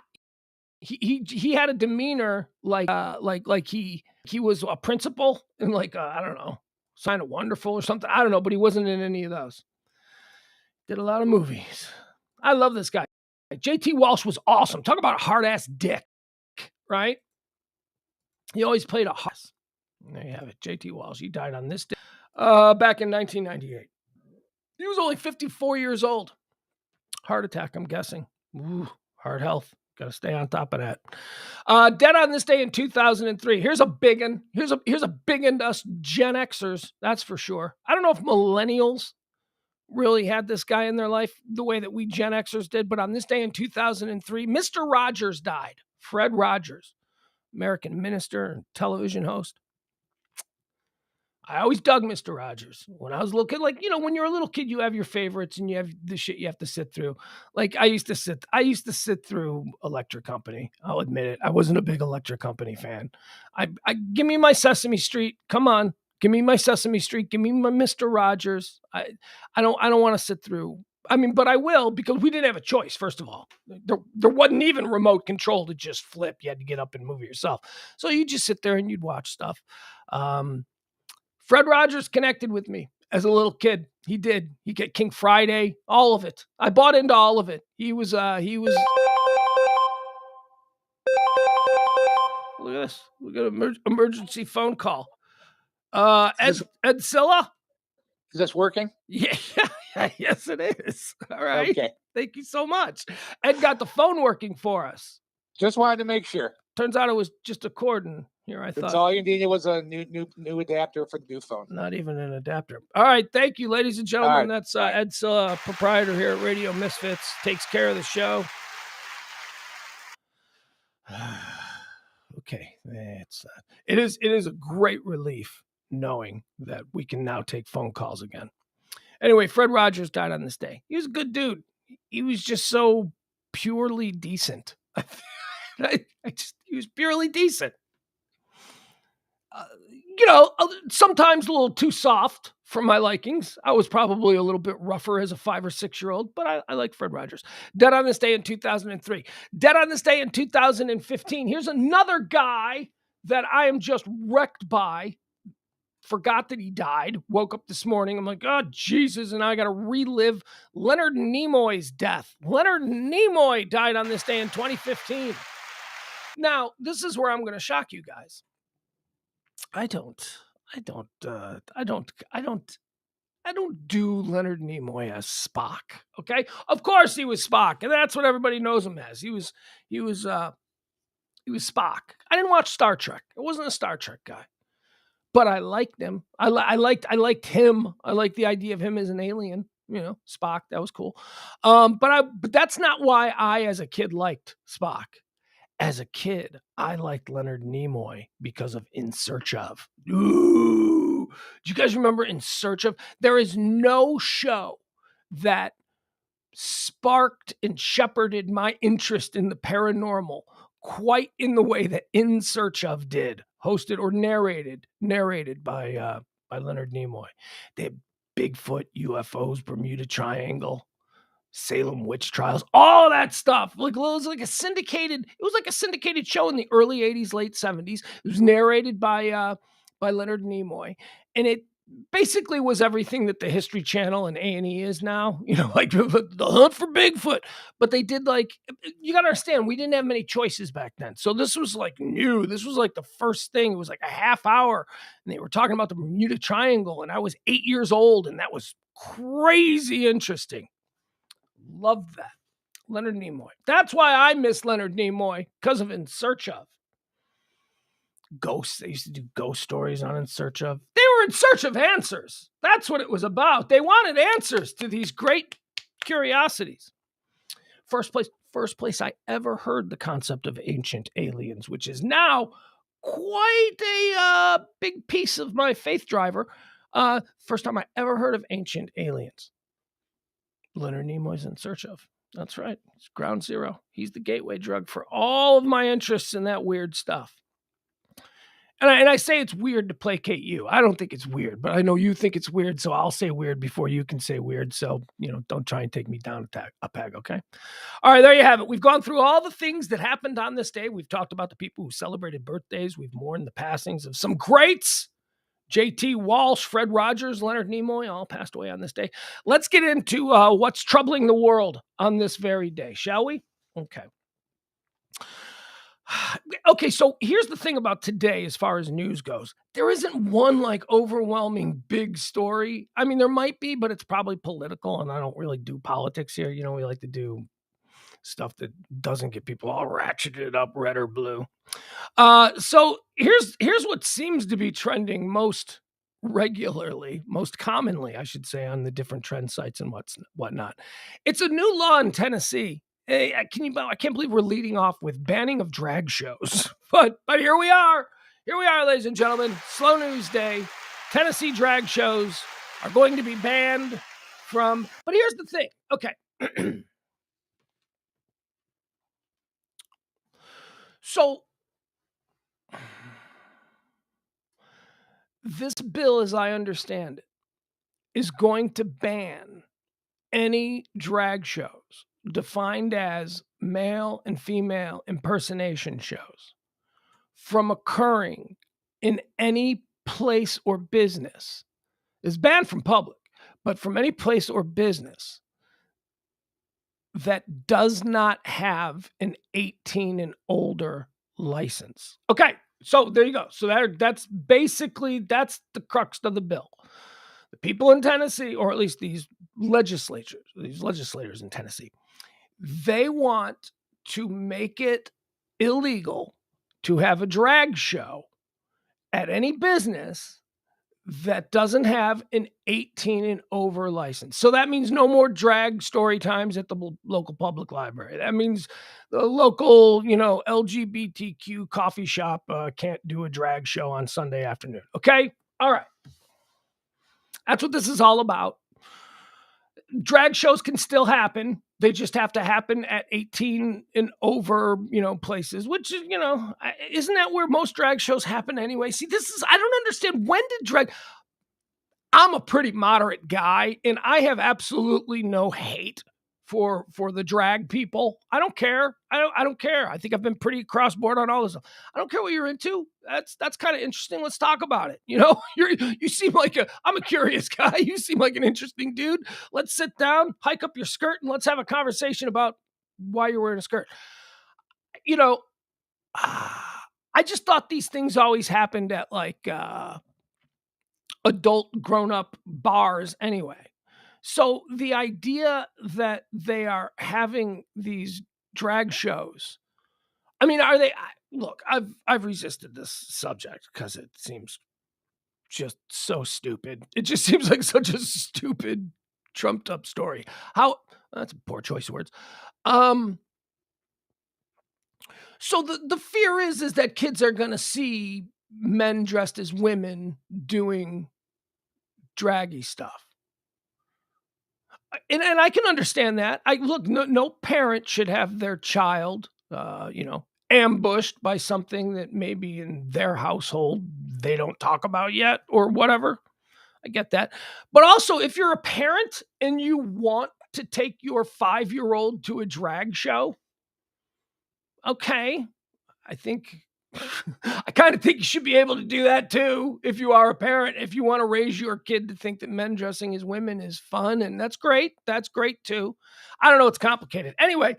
He had a demeanor like he was a principal in I don't know, Sign of Wonderful or something. I don't know, but he wasn't in any of those. Did a lot of movies. I love this guy. JT Walsh was awesome. Talk about a hard-ass dick, right? He always played a horse. There you have it. JT Walsh. He died on this day back in 1998. He was only 54 years old. Heart attack, I'm guessing. Ooh, heart health. Got to stay on top of that. Dead on this day in 2003. Here's a big one. Here's a big one to us Gen Xers. That's for sure. I don't know if millennials really had this guy in their life the way that we Gen Xers did, but on this day in 2003, Mr. Rogers died. Fred Rogers, American minister and television host. I always dug Mr. Rogers when I was a little kid. When you're a little kid, you have your favorites and you have the shit you have to sit through. I used to sit through Electric Company. I'll admit it. I wasn't a big Electric Company fan. I give me my Sesame Street. Come on. Give me my Sesame Street. Give me my Mr. Rogers. I don't want to sit through. But I will, because we didn't have a choice. First of all, there wasn't even remote control to just flip. You had to get up and move it yourself. So you just sit there and you'd watch stuff. Fred Rogers connected with me as a little kid. He did. He got King Friday, all of it. I bought into all of it. He was. Look at this. We got an emergency phone call. Ed Silla? Is this working? Yeah. Yes, it is. All right. Okay. Thank you so much. Ed got the phone working for us. Just wanted to make sure. Turns out it was just a cord, and here I thought. That's all you needed was a new adapter for the new phone. Not even an adapter. All right. Thank you, ladies and gentlemen. Right. That's Ed Silla, proprietor here at Radio Misfits. Takes care of the show. Okay. It is a great relief knowing that we can now take phone calls again. Anyway, Fred Rogers died on this day. He was a good dude. He was just so purely decent. He was purely decent. Sometimes a little too soft for my likings. I was probably a little bit rougher as a 5 or 6 year old, but I like Fred Rogers. Dead on this day in 2003. Dead on this day in 2015. Here's another guy that I am just wrecked by. Forgot that he died. Woke up this morning. I'm like, oh, Jesus. And I got to relive Leonard Nimoy's death. Leonard Nimoy died on this day in 2015. Now, this is where I'm going to shock you guys. I don't do Leonard Nimoy as Spock. Okay. Of course he was Spock. And that's what everybody knows him as. He was Spock. I didn't watch Star Trek. I wasn't a Star Trek guy. But I liked him. I liked him. I liked the idea of him as an alien, Spock. That was cool. But that's not why I, as a kid, liked Spock. As a kid, I liked Leonard Nimoy because of In Search Of. Ooh. Do you guys remember In Search Of? There is no show that sparked and shepherded my interest in the paranormal quite in the way that In Search Of did. Hosted or narrated by Leonard Nimoy. They had Bigfoot, UFOs, Bermuda Triangle, Salem witch trials, all that stuff. It was like a syndicated show in the early 80s, late 70s. It was narrated by Leonard Nimoy. And it basically was everything that the History Channel and A&E is now, like the hunt for Bigfoot. But they did you got to understand, we didn't have many choices back then. So this was new. This was the first thing. It was a half hour. And they were talking about the Bermuda Triangle. And I was 8 years old. And that was crazy interesting. Love that. Leonard Nimoy. That's why I miss Leonard Nimoy, because of In Search Of. Ghosts. They used to do ghost stories on In Search of. They were in search of answers. That's what it was about. They wanted answers to these great curiosities. First place I ever heard the concept of ancient aliens, which is now quite a big piece of my faith driver. First time I ever heard of ancient aliens. Leonard Nimoy's In Search of. That's right. It's ground zero. He's the gateway drug for all of my interests in that weird stuff. And I say it's weird to placate you. I don't think it's weird, but I know you think it's weird, so I'll say weird before you can say weird. So, don't try and take me down a peg, okay? All right, there you have it. We've gone through all the things that happened on this day. We've talked about the people who celebrated birthdays. We've mourned the passings of some greats. J.T. Walsh, Fred Rogers, Leonard Nimoy, all passed away on this day. Let's get into what's troubling the world on this very day, shall we? Okay. Okay, so here's the thing about today as far as news goes. There isn't one overwhelming big story. I mean, there might be, but it's probably political, and I don't really do politics here. We like to do stuff that doesn't get people all ratcheted up red or blue. So here's what seems to be trending most regularly, most commonly, I should say, on the different trend sites and whatnot. It's a new law in Tennessee. Hey, I can't believe we're leading off with banning of drag shows, but here we are. Here we are, ladies and gentlemen. Slow news day. Tennessee drag shows are going to be banned from. But here's the thing. Okay. So this bill, as I understand it, is going to ban any drag shows defined as male and female impersonation shows from occurring in any place or business. It's banned from public, but from any place or business that does not have an 18 and older license. Okay, so there you go. So that's the crux of the bill. The people in Tennessee, or at least these legislators in Tennessee, they want to make it illegal to have a drag show at any business that doesn't have an 18 and over license. So that means no more drag story times at the local public library. That means the local, LGBTQ coffee shop can't do a drag show on Sunday afternoon. Okay? All right. That's what this is all about. Drag shows can still happen. They just have to happen at 18 and over, places, which, isn't that where most drag shows happen anyway? See, I don't understand. When did drag... I'm a pretty moderate guy, and I have absolutely no hate for the drag people. I don't care. I don't care. I think I've been pretty cross board on all this stuff. I don't care what you're into. That's kind of interesting. Let's talk about it. You seem like I'm a curious guy. You seem like an interesting dude. Let's sit down, hike up your skirt, and let's have a conversation about why you're wearing a skirt. I just thought these things always happened at adult grown-up bars anyway. So the idea that they are having these drag shows, I mean, are they... Look, I've resisted this subject because it seems just so stupid. It just seems like such a stupid, trumped up story. That's a poor choice of words. So the fear is that kids are going to see men dressed as women doing draggy stuff. And I can understand that. No parent should have their child, ambushed by something that maybe in their household they don't talk about yet or whatever. I get that. But also, if you're a parent and you want to take your 5-year-old to a drag show, okay, I kind of think you should be able to do that too if you are a parent. If you want to raise your kid to think that men dressing as women is fun, and that's great. That's great too. I don't know. It's complicated. Anyway,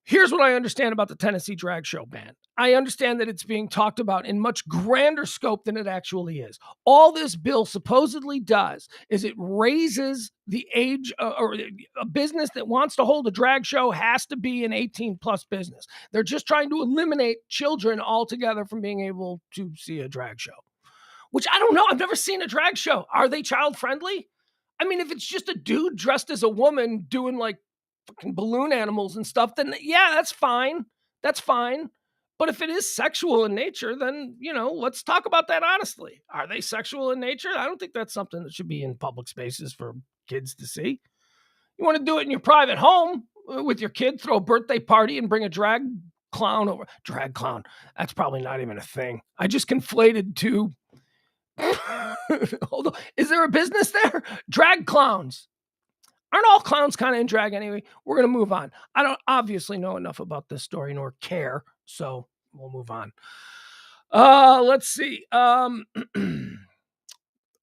Here's what I understand about the Tennessee drag show ban. I understand that it's being talked about in much grander scope than it actually is. All this bill supposedly does is it raises the age, or a business that wants to hold a drag show has to be an 18 plus business. They're just trying to eliminate children altogether from being able to see a drag show, which I don't know. I've never seen a drag show. Are they child friendly? I mean, if it's just a dude dressed as a woman doing like fucking balloon animals and stuff, then yeah, that's fine. That's fine. But if it is sexual in nature, then, let's talk about that honestly. Are they sexual in nature? I don't think that's something that should be in public spaces for kids to see. You want to do it in your private home with your kid, throw a birthday party and bring a drag clown over. Drag clown. That's probably not even a thing. I just conflated two. Hold on. Is there a business there? Drag clowns. Aren't all clowns kind of in drag anyway? We're going to move on. I don't obviously know enough about this story nor care, so we'll move on. Let's see.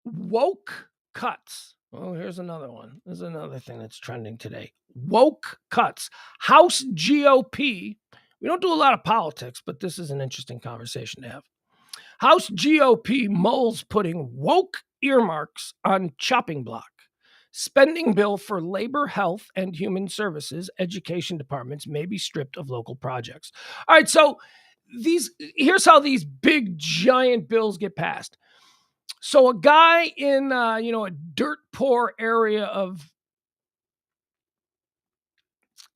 Woke cuts. Oh, here's another one. There's another thing that's trending today. Woke cuts. House GOP. We don't do a lot of politics, but this is an interesting conversation to have. House GOP mulls putting woke earmarks on chopping block. Spending bill for labor, health, and human services education departments may be stripped of local projects. All right, so here's how these big, giant bills get passed. So a guy in, a dirt poor area of,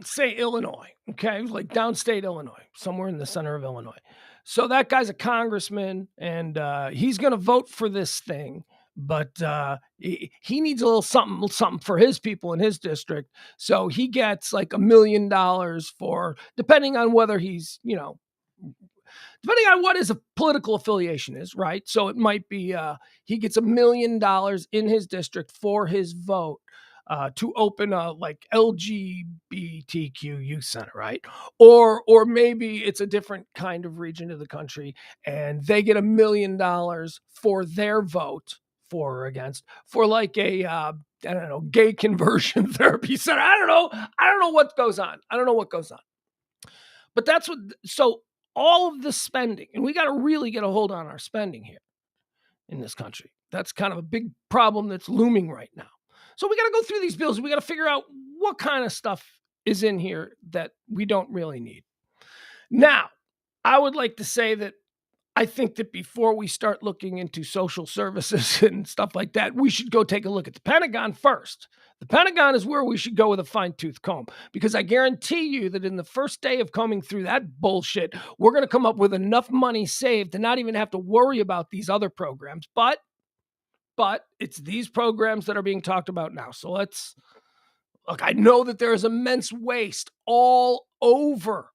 say, Illinois, okay, like downstate Illinois, somewhere in the center of Illinois. So that guy's a congressman, and he's going to vote for this thing. But he needs a little something for his people in his district. So he gets like $1 million for, depending on whether he's, depending on what his political affiliation is, right? So it might be he gets $1 million in his district for his vote to open a like LGBTQ youth center, right? Or maybe it's a different kind of region of the country, and they get $1 million for their vote for or against for like a I don't know, gay conversion therapy center. I don't know what goes on. But that's what. So all of the spending, and we got to really get a hold on our spending here in this country. That's kind of a big problem that's looming right now. So we got to go through these bills. We got to figure out what kind of stuff is in here that we don't really need. Now, I would like to say that I think that before we start looking into social services and stuff like that, we should go take a look at the Pentagon first. The Pentagon is where we should go with a fine-tooth comb, because I guarantee you that in the first day of combing through that bullshit, we're going to come up with enough money saved to not even have to worry about these other programs. But it's these programs that are being talked about now. So let's look. I know that there is immense waste all over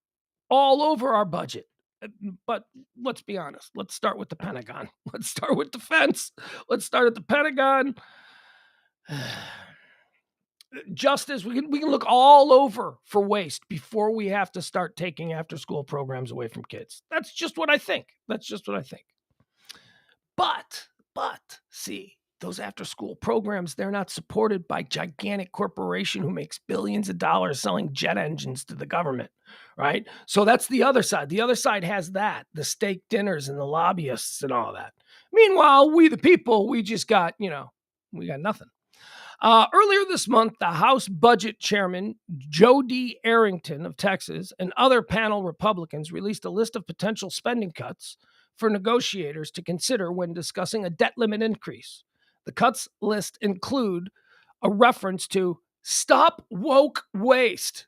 our budget. But let's be honest. Let's start with the Pentagon. Let's start with defense. Let's start at the Pentagon. Justice, we can look all over for waste before we have to start taking after school programs away from kids. That's just what I think. But see, those after school programs, they're not supported by gigantic corporation who makes billions of dollars selling jet engines to the government, right? So that's the other side. The other side has that, the steak dinners and the lobbyists and all that. Meanwhile, we the people, we just got, we got nothing. Earlier this month, the House Budget Chairman, Jody Arrington of Texas, and other panel Republicans released a list of potential spending cuts for negotiators to consider when discussing a debt limit increase. The cuts list include a reference to stop woke waste.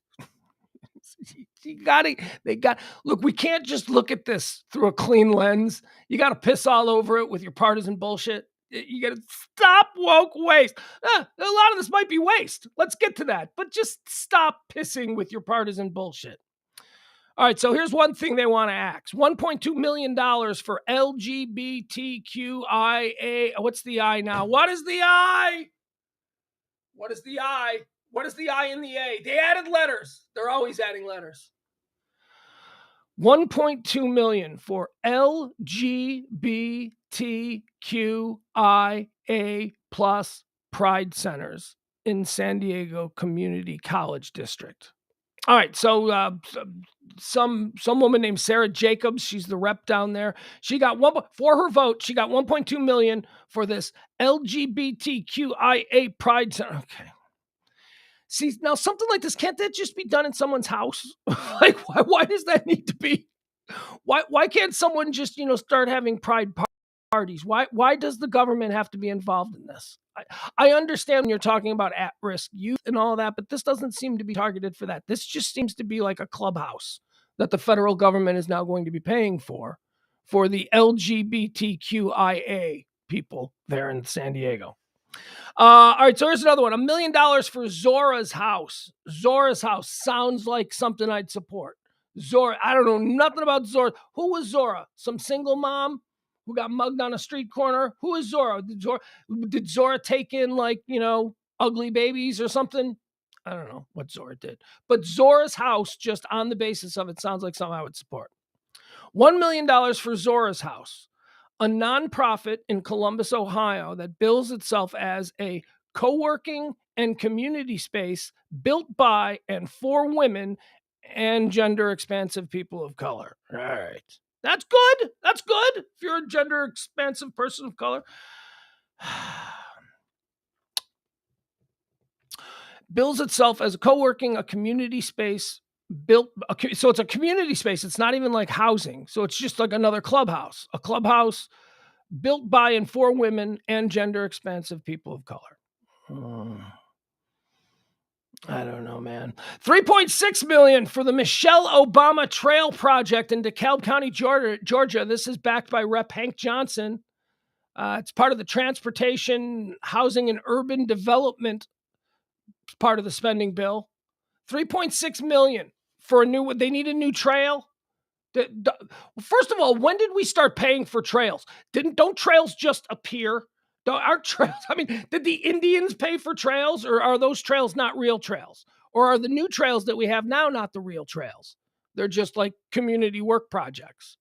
Look, we can't just look at this through a clean lens. You got to piss all over it with your partisan bullshit. You got to stop woke waste. A lot of this might be waste. Let's get to that. But just stop pissing with your partisan bullshit. All right, so here's one thing they want to axe. $1.2 million for LGBTQIA. What's the I now? What is the I? What is the I? What is the I in the A? They added letters. They're always adding letters. $1.2 million for LGBTQIA plus pride centers in San Diego Community College District. All right, so some woman named Sarah Jacobs, she's the rep down there. She got for her vote. She got 1.2 million for this LGBTQIA Pride Center. Okay. See, now something like this, can't that just be done in someone's house? Like, why does that need to be? Why can't someone just start having pride parties? Why does the government have to be involved in this? I understand when you're talking about at-risk youth and all that, but this doesn't seem to be targeted for that. This just seems to be like a clubhouse that the federal government is now going to be paying for the LGBTQIA people there in San Diego. All right, so here's another one. $1 million for Zora's house. Zora's house sounds like something I'd support. Zora, I don't know nothing about Zora. Who was Zora? Some single mom who got mugged on a street corner? Who is Zora? Did Zora take in ugly babies or something? I don't know what Zora did. But Zora's house, just on the basis of it, sounds like something I would support. $1 million for Zora's house, a nonprofit in Columbus, Ohio that bills itself as a co-working and community space built by and for women and gender expansive people of color. All right. That's good. That's good if you're a gender expansive person of color. Bills itself as a co-working, a community space so it's a community space. It's not even like housing. So it's just like another clubhouse, a clubhouse built by and for women and gender expansive people of color. I don't know, man. $3.6 million for the Michelle Obama Trail Project in DeKalb County, Georgia. This is backed by Rep. Hank Johnson. It's part of the Transportation, Housing, and Urban Development part of the spending bill. $3.6 million for they need a new trail. First of all, when did we start paying for trails? Don't trails just appear? Aren't trails? I mean, did the Indians pay for trails, or are those trails not real trails? Or are the new trails that we have now not the real trails? They're just like community work projects.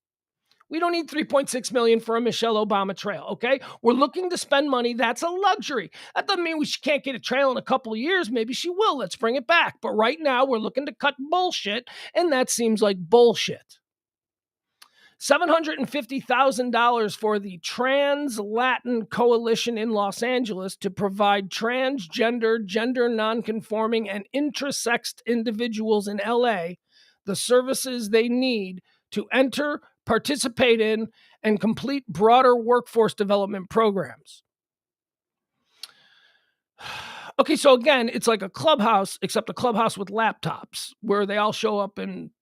We don't need $3.6 million for a Michelle Obama trail, okay? We're looking to spend money. That's a luxury. That doesn't mean she can't get a trail in a couple of years. Maybe she will. Let's bring it back. But right now, we're looking to cut bullshit, and that seems like bullshit. $750,000 for the Trans-Latin Coalition in Los Angeles to provide transgender, gender nonconforming, and intersexed individuals in LA the services they need to enter, participate in, and complete broader workforce development programs. Okay, so again, it's like a clubhouse, except a clubhouse with laptops where they all show up in,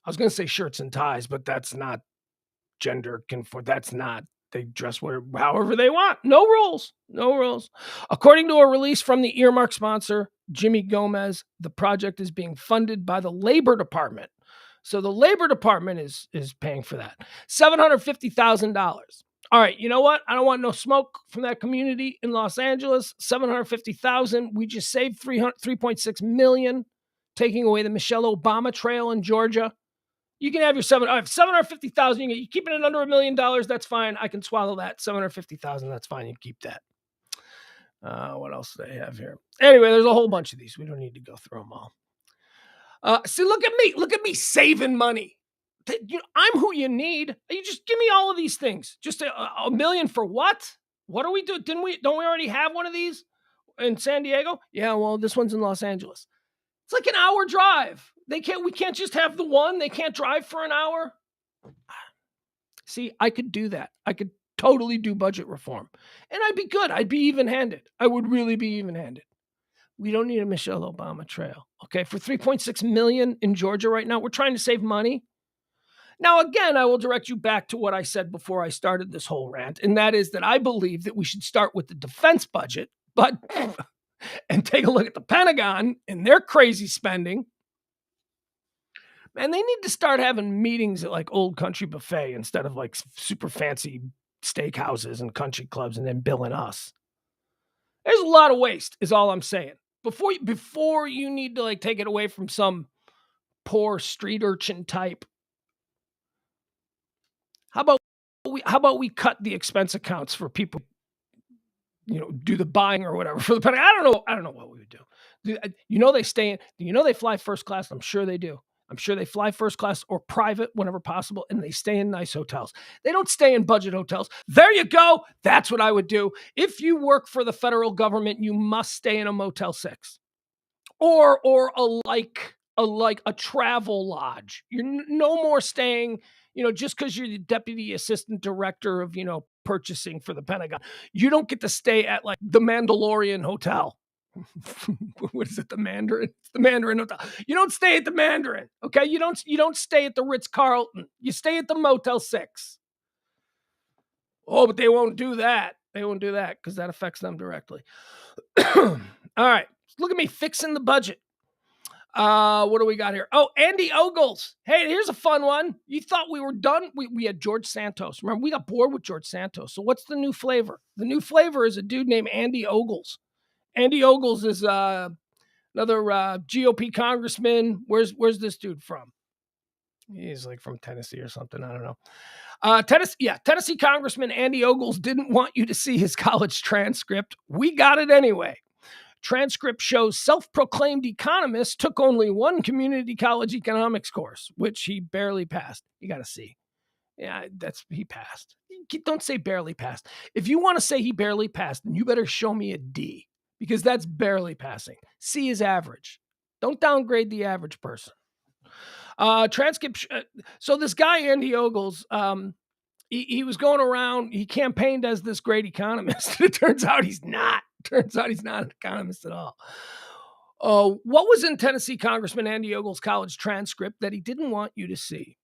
I was going to say shirts and ties, but that's not gender conform. That's not, they dress however they want. No rules. No rules. According to a release from the earmark sponsor, Jimmy Gomez, the project is being funded by the Labor Department. So the Labor Department is paying for that. $750,000. All right, you know what? I don't want no smoke from that community in Los Angeles. $750,000. We just saved $3.6 million, taking away the Michelle Obama Trail in Georgia. You can have your $750,000. You're keeping it under $1 million. That's fine. I can swallow that. $750,000. That's fine. You can keep that. What else do they have here? Anyway, there's a whole bunch of these. We don't need to go through them all. See, look at me. Look at me saving money. I'm who you need. You just give me all of these things. Just a million for what? What do we do? Don't we already have one of these in San Diego? Yeah, well, this one's in Los Angeles. It's like an hour drive. We can't just have the one. They can't drive for an hour. See, I could do that. I could totally do budget reform. And I'd be good. I'd be even-handed. I would really be even-handed. We don't need a Michelle Obama trail. Okay, for $3.6 million in Georgia right now, we're trying to save money. Now, again, I will direct you back to what I said before I started this whole rant, and that is that I believe that we should start with the defense budget, and take a look at the Pentagon and their crazy spending. Man, they need to start having meetings at like Old Country Buffet instead of like super fancy steakhouses and country clubs and then billing us. There's a lot of waste, is all I'm saying. Before you need to like take it away from some poor street urchin type. How about we cut the expense accounts for people do the buying or whatever for the Pentagon. I don't know what we would do. They fly first class. I'm sure they do. I'm sure they fly first class or private whenever possible, and they stay in nice hotels. They don't stay in budget hotels. There you go. That's what I would do. If you work for the federal government, you must stay in a Motel 6 or a travel lodge. You're no more staying, just because you're the deputy assistant director of, purchasing for the Pentagon. You don't get to stay at like the Mandalorian Hotel. What is it? The Mandarin? It's the Mandarin Hotel. You don't stay at the Mandarin. Okay. You don't stay at the Ritz-Carlton. You stay at the Motel 6. Oh, but they won't do that. They won't do that because that affects them directly. All right. Look at me fixing the budget. What do we got here? Oh, Andy Ogles. Hey, here's a fun one. You thought we were done? We had George Santos. Remember, we got bored with George Santos. So what's the new flavor? The new flavor is a dude named Andy Ogles. Andy Ogles is another GOP congressman. Where's this dude from? He's like from Tennessee or something. I don't know. Tennessee Congressman Andy Ogles didn't want you to see his college transcript. We got it anyway. Transcript shows self-proclaimed economist took only one community college economics course, which he barely passed. You got to see. Yeah, he passed. Don't say barely passed. If you want to say he barely passed, then you better show me a D, because that's barely passing. C is average. Don't downgrade the average person. Transcript. So this guy, Andy Ogles, he was going around, he campaigned as this great economist. It turns out he's not. Turns out he's not an economist at all. What was in Tennessee Congressman Andy Ogles' college transcript that he didn't want you to see?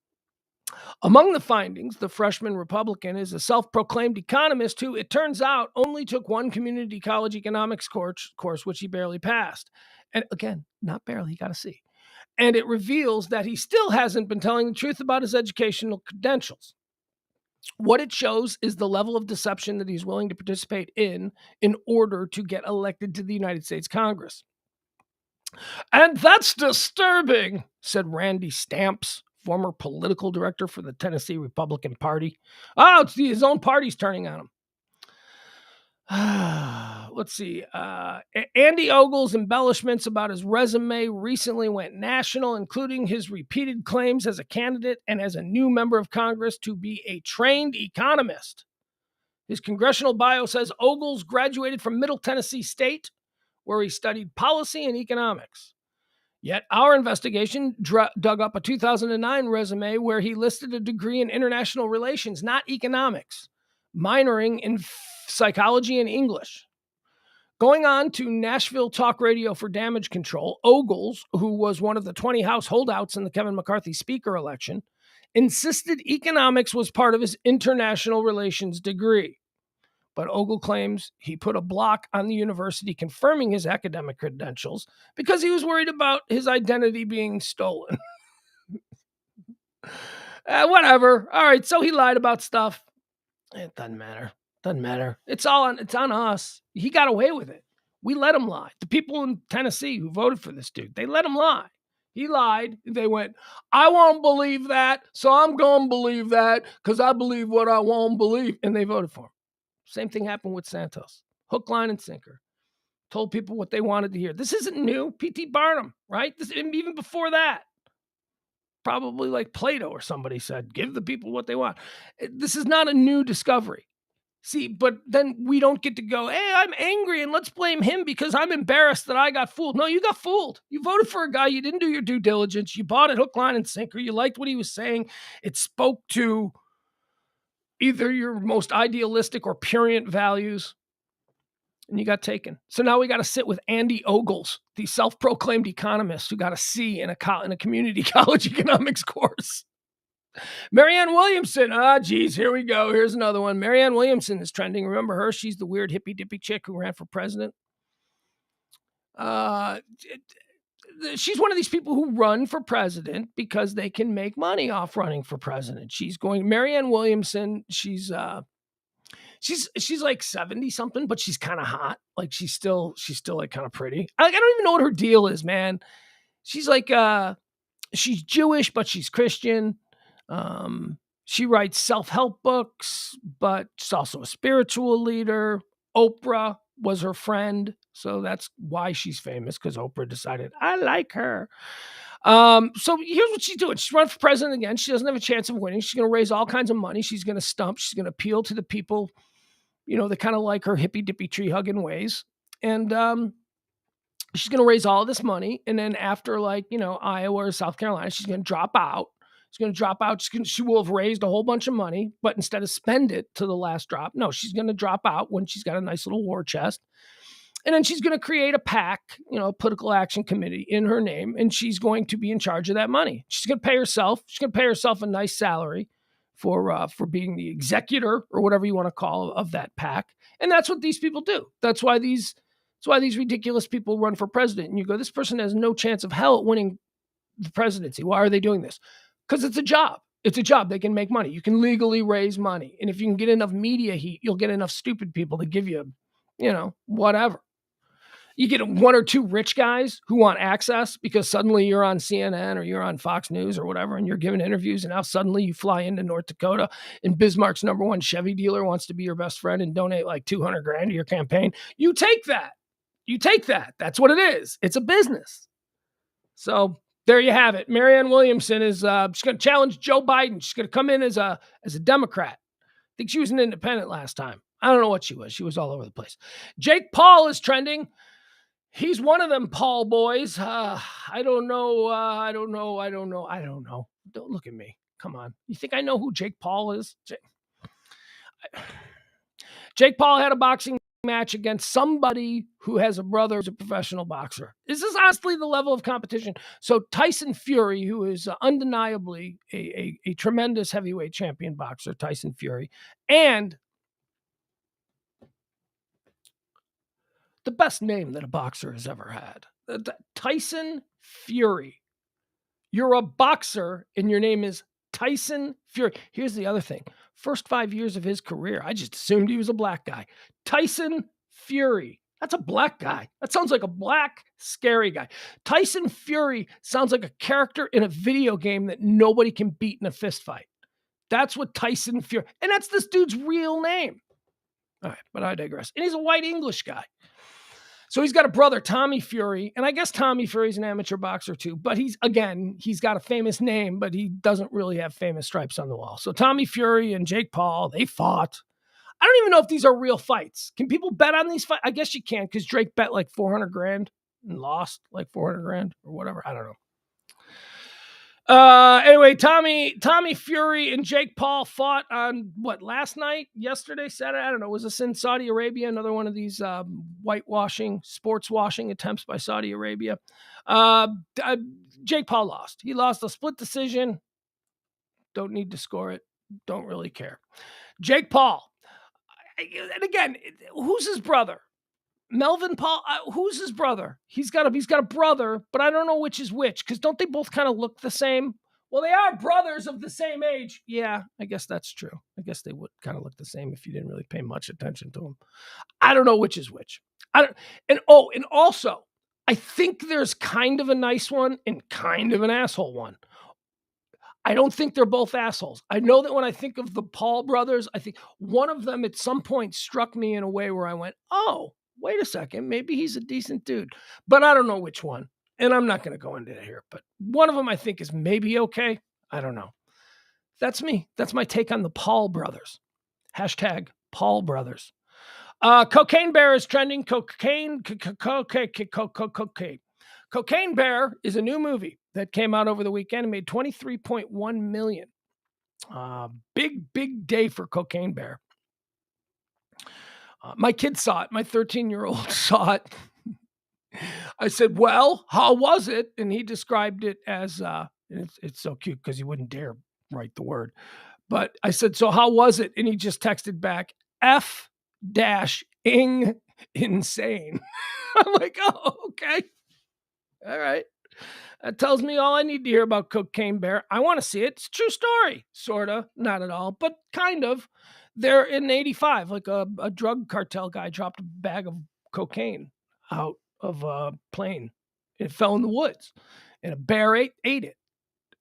Among the findings, the freshman Republican is a self-proclaimed economist who, it turns out, only took one community college economics course, which he barely passed. And again, not barely, you got to see. And it reveals that he still hasn't been telling the truth about his educational credentials. What it shows is the level of deception that he's willing to participate in order to get elected to the United States Congress. And that's disturbing, said Randy Stamps, former political director for the Tennessee Republican Party. Oh, his own party's turning on him. Let's see. Andy Ogles' embellishments about his resume recently went national, including his repeated claims as a candidate and as a new member of Congress to be a trained economist. His congressional bio says Ogles graduated from Middle Tennessee State, where he studied policy and economics. Yet our investigation dug up a 2009 resume where he listed a degree in international relations, not economics, minoring in psychology and English. Going on to Nashville Talk Radio for Damage Control, Ogles, who was one of the 20 House holdouts in the Kevin McCarthy Speaker election, insisted economics was part of his international relations degree. But Ogle claims he put a block on the university confirming his academic credentials because he was worried about his identity being stolen. Whatever. All right, so he lied about stuff. It doesn't matter. Doesn't matter. It's on us. He got away with it. We let him lie. The people in Tennessee who voted for this dude, they let him lie. He lied. They went, I won't believe that, so I'm going to believe that because I believe what I won't believe. And they voted for him. Same thing happened with Santos. Hook, line, and sinker. Told people what they wanted to hear. This isn't new. P.T. Barnum, right? Even before that. Probably like Plato or somebody said, give the people what they want. This is not a new discovery. See, but then we don't get to go, hey, I'm angry and let's blame him because I'm embarrassed that I got fooled. No, you got fooled. You voted for a guy. You didn't do your due diligence. You bought it hook, line, and sinker. You liked what he was saying. It spoke to either your most idealistic or prurient values, and you got taken. So now we got to sit with Andy Ogles, the self-proclaimed economist who got a C in a community college economics course. Marianne Williamson. Geez, here we go. Here's another one. Marianne Williamson is trending. Remember her? She's the weird hippy-dippy chick who ran for president. She's one of these people who run for president because they can make money off running for president. Marianne Williamson, she's like 70 something, but she's kind of hot. Like she's still like kind of pretty. I don't even know what her deal is, man. She's like, she's Jewish, but she's Christian. She writes self-help books, but she's also a spiritual leader. Oprah was her friend, so that's why she's famous, because Oprah decided, I like her. So here's what she's doing. She's running for president again. She doesn't have a chance of winning. She's going to raise all kinds of money. She's going to stump. She's going to appeal to the people, that kind of like her hippy dippy tree hugging ways. And she's going to raise all this money. And then after Iowa or South Carolina, she's going to drop out. She's going to drop out. She will have raised a whole bunch of money, but instead of spend it to the last drop, no, she's going to drop out when she's got a nice little war chest. And then she's going to create a PAC, a political action committee in her name, and she's going to be in charge of that money. She's going to pay herself. She's going to pay herself a nice salary for being the executor or whatever you want to call of that PAC. And that's what these people do. That's why these ridiculous people run for president. And you go, this person has no chance of hell at winning the presidency. Why are they doing this? Because it's a job. It's a job. They can make money. You can legally raise money. And if you can get enough media heat, you'll get enough stupid people to give you, whatever. You get one or two rich guys who want access because suddenly you're on CNN or you're on Fox News or whatever, and you're giving interviews, and now suddenly you fly into North Dakota and Bismarck's number one Chevy dealer wants to be your best friend and donate like $200,000 to your campaign. You take that. That's what it is. It's a business. So there you have it. Marianne Williamson is she's going to challenge Joe Biden. She's going to come in as a Democrat. I think she was an independent last time. I don't know what she was. She was all over the place. Jake Paul is trending. He's one of them Paul boys. I don't know. I don't know. Don't look at me. Come on. You think I know who Jake Paul is? Jake Paul had a boxing match against somebody who has a brother who's a professional boxer. This is honestly the level of competition. So Tyson Fury, who is undeniably a tremendous heavyweight champion boxer, Tyson Fury, and the best name that a boxer has ever had. Tyson Fury. You're a boxer and your name is Tyson Fury. Here's the other thing. First 5 years of his career, I just assumed he was a black guy. Tyson Fury. That's a black guy. That sounds like a black, scary guy. Tyson Fury sounds like a character in a video game that nobody can beat in a fist fight. That's what Tyson Fury, and that's this dude's real name. All right, but I digress. And he's a white English guy. So he's got a brother, Tommy Fury, and I guess Tommy Fury's an amateur boxer too, but he's got a famous name, but he doesn't really have famous stripes on the wall. So Tommy Fury and Jake Paul, they fought. I don't even know if these are real fights. Can people bet on these fights? I guess you can, because Drake bet like $400,000 and lost like $400,000 or whatever. I don't know. Anyway, Tommy Fury and Jake Paul fought on yesterday, Saturday? I don't know. Was this in Saudi Arabia? Another one of these sports washing attempts by Saudi Arabia. Jake Paul lost. He lost a split decision. Don't need to score it. Don't really care. Jake Paul. And again, who's his brother? Melvin Paul, who's his brother? He's got a brother, but I don't know which is which, because don't they both kind of look the same? Well, they are brothers of the same age. Yeah, I guess that's true. I guess they would kind of look the same if you didn't really pay much attention to them. I don't know which is which. And also, I think there's kind of a nice one and kind of an asshole one. I don't think they're both assholes. I know that when I think of the Paul brothers, I think one of them at some point struck me in a way where I went, oh, wait a second, maybe he's a decent dude, but I don't know which one. And I'm not going to go into it here, but one of them I think is maybe okay. I don't know. That's me. That's my take on the Paul brothers. Hashtag Paul brothers. Cocaine Bear is trending. Cocaine Bear is a new movie that came out over the weekend and made $23.1 million. Big day for Cocaine Bear. My kid saw it. My 13-year-old saw it. I said, well, how was it? And he described it as, it's so cute because he wouldn't dare write the word. But I said, so how was it? And he just texted back, insane. I'm like, oh, okay. All right. That tells me all I need to hear about Cocaine Bear. I want to see it. It's a true story. Sort of. Not at all, but kind of. They're in 85, like a drug cartel guy dropped a bag of cocaine out of a plane. It fell in the woods, and a bear ate it.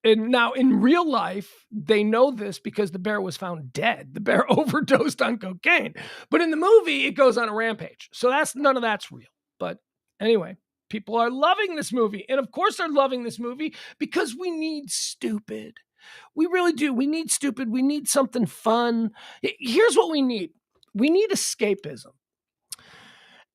And now in real life, they know this because the bear was found dead. The bear overdosed on cocaine. But in the movie, it goes on a rampage. So none of that's real. But anyway, people are loving this movie. And of course they're loving this movie because we need stupid. We really do. We need stupid. We need something fun. Here's what we need. We need escapism.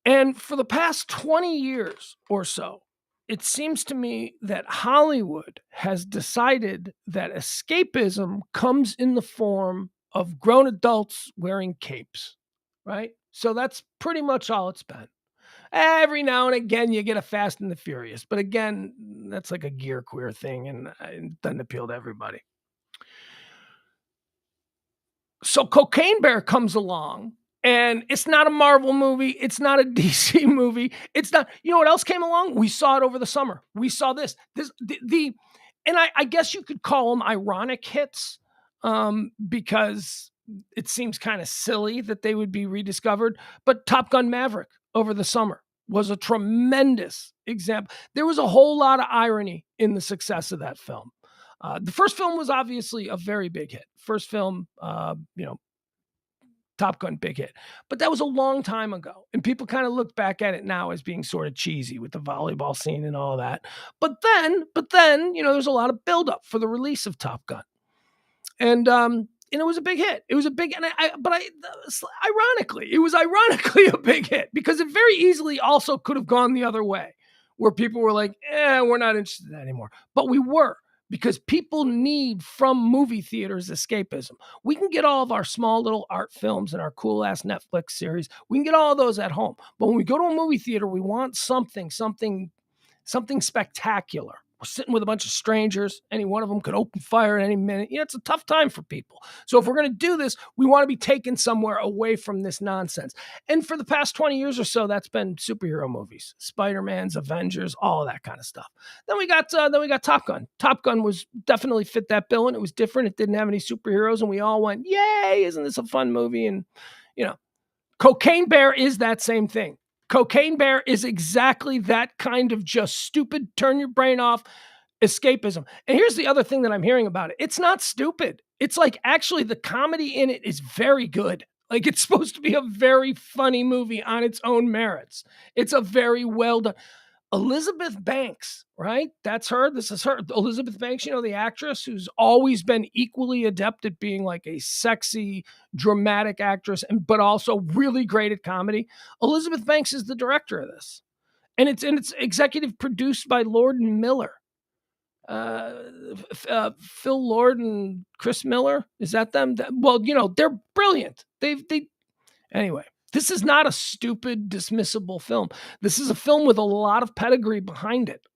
And for the past 20 years or so, it seems to me that Hollywood has decided that escapism comes in the form of grown adults wearing capes, right? So that's pretty much all it's been. Every now and again, you get a Fast and the Furious. But again, that's like a gear queer thing, and it doesn't appeal to everybody. So Cocaine Bear comes along, and it's not a Marvel movie. It's not a DC movie. It's not. You know what else came along? We saw it over the summer. We saw this. And I guess you could call them ironic hits, because it seems kind of silly that they would be rediscovered. But Top Gun Maverick over the summer was a tremendous example. There was a whole lot of irony in the success of that film. The first film was obviously a very big hit. First film, Top Gun, big hit. But that was a long time ago. And people kind of look back at it now as being sort of cheesy with the volleyball scene and all that. But then, there's a lot of buildup for the release of Top Gun. And it was a big hit. It was a big, ironically, it was ironically a big hit because it very easily also could have gone the other way where people were like, we're not interested in that anymore. But we were. Because people need from movie theaters escapism. We can get all of our small little art films and our cool ass Netflix series. We can get all of those at home. But when we go to a movie theater, we want something spectacular. We're sitting with a bunch of strangers. Any one of them could open fire at any minute. It's a tough time for people. So if we're going to do this, we want to be taken somewhere away from this nonsense. And for the past 20 years or so, that's been superhero movies, Spider-Man's, Avengers, all of that kind of stuff. Then we got Top Gun. Top Gun was definitely fit that bill, and it was different. It didn't have any superheroes, and we all went, "Yay! Isn't this a fun movie?" And Cocaine Bear is that same thing. Cocaine Bear is exactly that kind of just stupid, turn your brain off escapism. And here's the other thing that I'm hearing about it. It's not stupid. It's like actually the comedy in it is very good. Like it's supposed to be a very funny movie on its own merits. It's a very well done. Elizabeth Banks, right? That's her. This is her. Elizabeth Banks, the actress who's always been equally adept at being like a sexy, dramatic actress, but also really great at comedy. Elizabeth Banks is the director of this. And it's executive produced by Lord and Miller. Phil Lord and Chris Miller. Is that them? Well, they're brilliant. Anyway. This is not a stupid, dismissible film. This is a film with a lot of pedigree behind it.